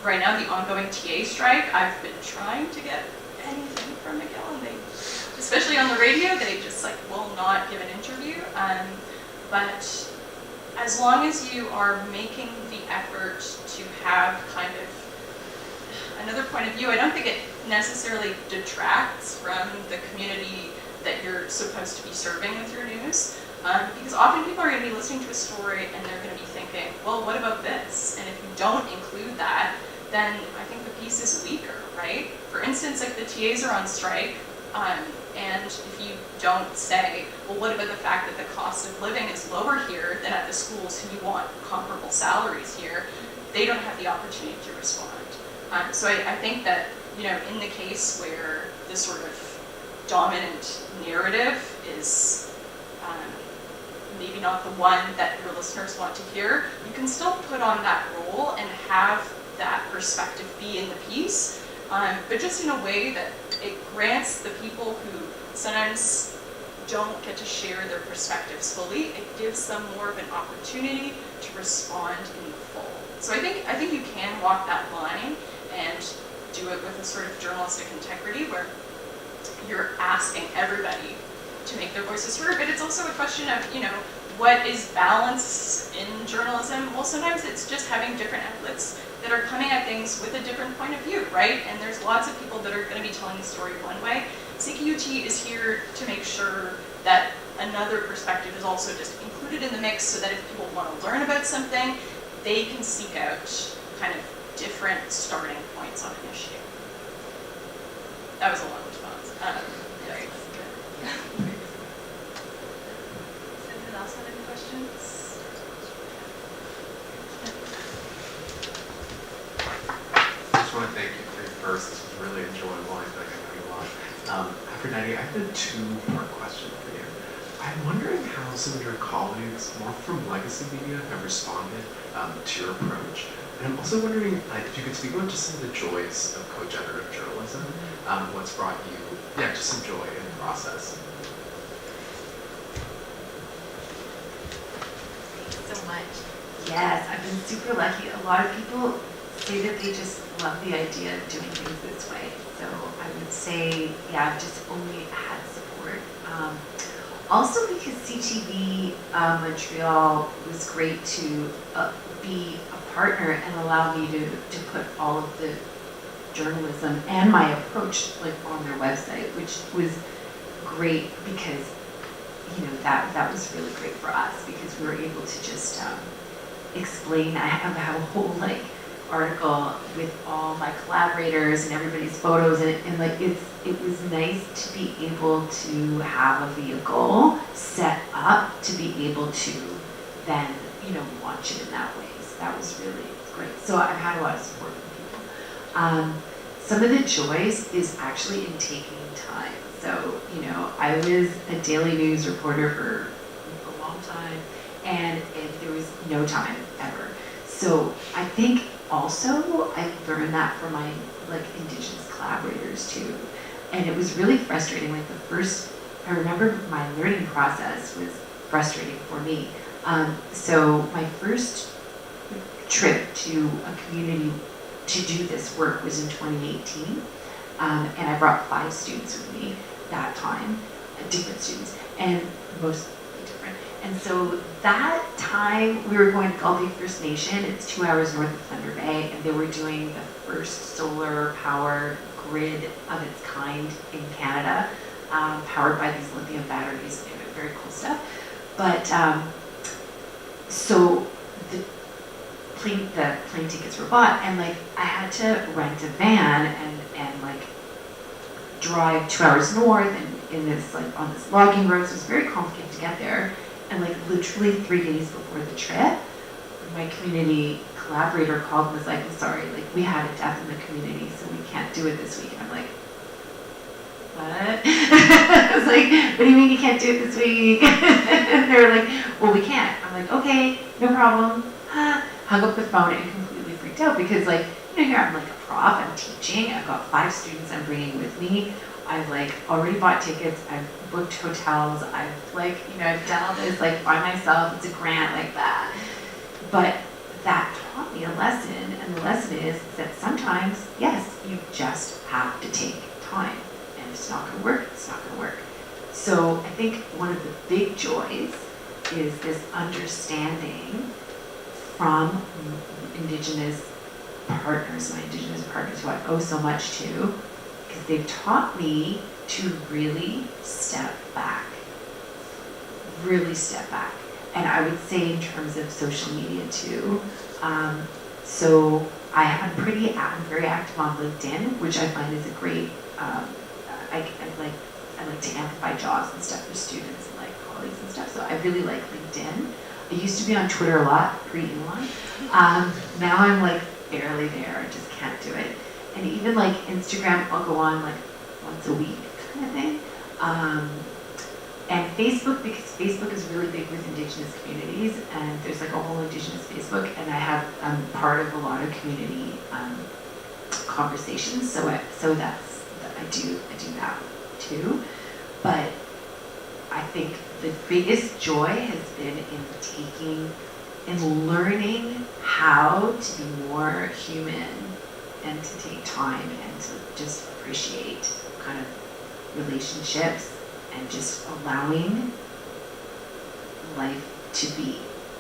right now, the ongoing TA strike, I've been trying to get anything from McGill, and they, especially on the radio, they just like will not give an interview. But as long as you are making the effort to have kind of another point of view, I don't think it necessarily detracts from the community that you're supposed to be serving with your news. Because often people are going to be listening to a story and they're going to be thinking, well, what about this? And if you don't include that, then I think the piece is weaker, right? For instance, like the TAs are on strike, and if you don't say, well, what about the fact that the cost of living is lower here than at the schools who you want comparable salaries here, they don't have the opportunity to respond. So I think that, you know, in the case where the sort of dominant narrative is maybe not the one that your listeners want to hear, you can still put on that role and have that perspective be in the piece, but just in a way that it grants the people who sometimes don't get to share their perspectives fully, it gives them more of an opportunity to respond in the full. So I think you can walk that line and do it with a sort of journalistic integrity where you're asking everybody to make their voices heard, but it's also a question of, you know, what is balance in journalism? Well, sometimes it's just having different outlets that are coming at things with a different point of view, right? And there's lots of people that are going to be telling the story one way. CKUT is here to make sure that another perspective is also just included in the mix so that if people want to learn about something, they can seek out kind of different starting points on an issue. That was a long response. Anyone else have any questions? I just want to thank you for your first. This was really enjoyable. I feel like I learned a lot. Aphrodite, I have a two-part question for you. I'm wondering how some of your colleagues, more from legacy media, have responded to your approach. And I'm also wondering if you could speak about just some of the joys of co-generative journalism, what's brought you, just some joy in the process. Thanks so much. Yes, I've been super lucky. A lot of people say that they just love the idea of doing things this way. So I would say, I've just only had support. Also because CTV Montreal was great to be a partner and allow me to put all of the journalism and my approach like on their website, which was great because, you know, that was really great for us because we were able to just explain. I have a whole like article with all my collaborators and everybody's photos and like it was nice to be able to have a vehicle set up to be able to then, you know, launch it in that way. So that was really great. So I've had a lot of support from people. Some of the joys is actually in taking time. So, you know, I was a daily news reporter for a long time and there was no time ever. So I think also I learned that from my like Indigenous collaborators too. And it was really frustrating. Like I remember my learning process was frustrating for me. So my first trip to a community to do this work was in 2018. And I brought 5 students with me that time, different students, and mostly different. And so that time we were going to Gulf Bay First Nation. It's 2 hours north of Thunder Bay, and they were doing the first solar power grid of its kind in Canada, powered by these lithium batteries. Very cool stuff. But so the plane tickets were bought, and like I had to rent a van and like drive 2 hours north and in this like on this logging road. So it was very complicated to get there. And like literally 3 days before the trip, my community collaborator called and was like, "I'm sorry, like we had a death in the community, so we can't do it this week." And I'm like, "What?" I was like, "What do you mean you can't do it this week?" And they were like, "Well, we can't." I'm like, "Okay, no problem." Hung up the phone and completely freaked out because like, you know, here I'm like a prof, I'm teaching, I've got 5 students I'm bringing with me. I've like already bought tickets, I've booked hotels, I've like, you know, I've done all this like by myself, it's a grant like that. But that taught me a lesson, and the lesson is that sometimes, yes, you just have to take time, and if it's not going to work, it's not going to work. So I think one of the big joys is this understanding from Indigenous partners, my Indigenous partners who I owe so much to, because they've taught me to really step back. Really step back. And I would say in terms of social media too. So I'm very active on LinkedIn, which I find is a great, I like to amplify jobs and stuff for students and like colleagues and stuff. So I really like LinkedIn. I used to be on Twitter a lot, pre-Elon. Now I'm like barely there, I just can't do it. And even like Instagram, I'll go on like once a week kind of thing. And Facebook, because Facebook is really big with Indigenous communities, and there's like a whole Indigenous Facebook, and I'm part of a lot of community conversations. So I do that too. But I think the biggest joy has been in learning how to be more human and to take time and to just appreciate kind of relationships and just allowing life to be.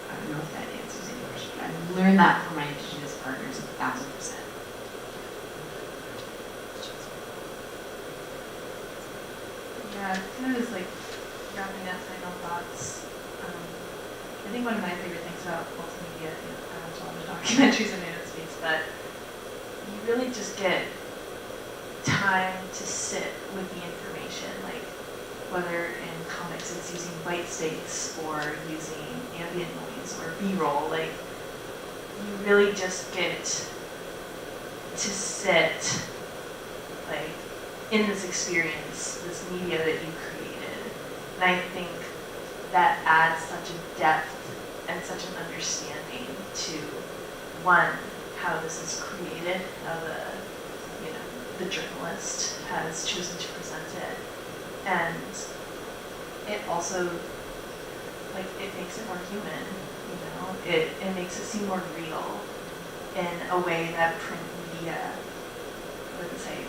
I don't know if that answers any question, but I've learned that from my Indigenous partners 1,000%. Yeah, kind of just like wrapping up final thoughts. I think one of my favorite things about multimedia, I watch a lot of documentaries in the space, but you really just get time to sit with the information, like whether in comics it's using white space or using ambient noise or B-roll, like you really just get to sit like in this experience, this media that you created. And I think that adds such a depth and such an understanding to, one, how this is created, how the journalist has chosen to present it. And it also, like, it makes it more human, it makes it seem more real in a way that print media, I wouldn't say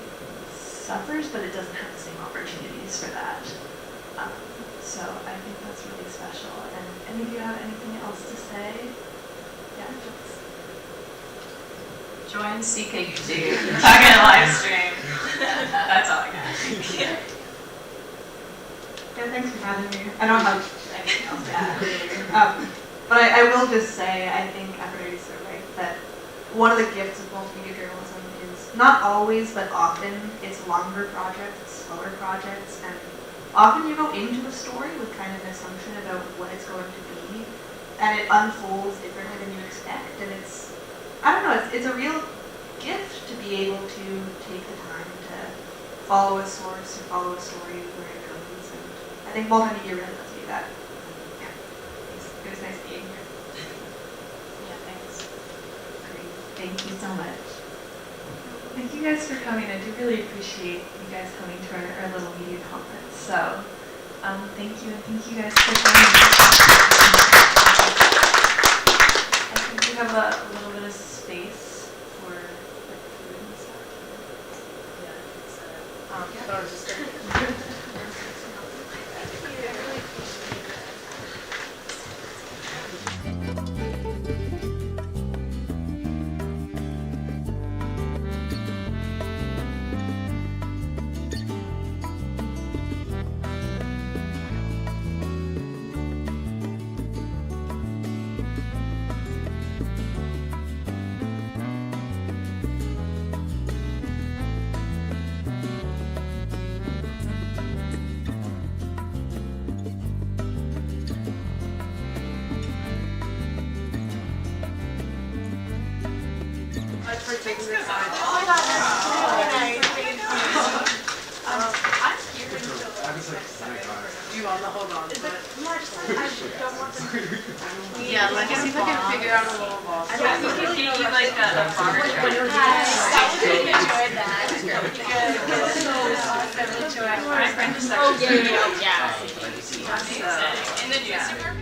suffers, but it doesn't have the same opportunities for that. So I think that's really special. And any of you have anything else to say? Yeah, just join CKU2. Talking to live stream. That's all I got. Yeah, thanks for having me. I don't have anything else to add. But I will just say, I think Aphrodite is so right, that one of the gifts of multimedia journalism is not always, but often, it's longer projects, it's slower projects, and often you go into the story with kind of an assumption about what it's going to be, and it unfolds differently than you expect, and it's, I don't know, it's a real gift to be able to take the time to follow a source, to follow a story where it goes, and I think multimedia really lets you do that. Yeah, it was nice being here. Yeah, thanks. great. Thank you so much. Thank you guys for coming. I do really appreciate you guys coming to our little media conference. So, thank you, and thank you guys for joining us. I think we have a little bit of space for like food and stuff. Yeah, it's For taking this on. Oh my God, that's really nice. Thank you. I'm here until I was like, oh my God. you on the hold on. I don't want them to. Yeah, let me see if I can figure out a little ball. I don't Can you do like a bar I really enjoyed that. My friend just actually. Yeah. Amazing. In the news department?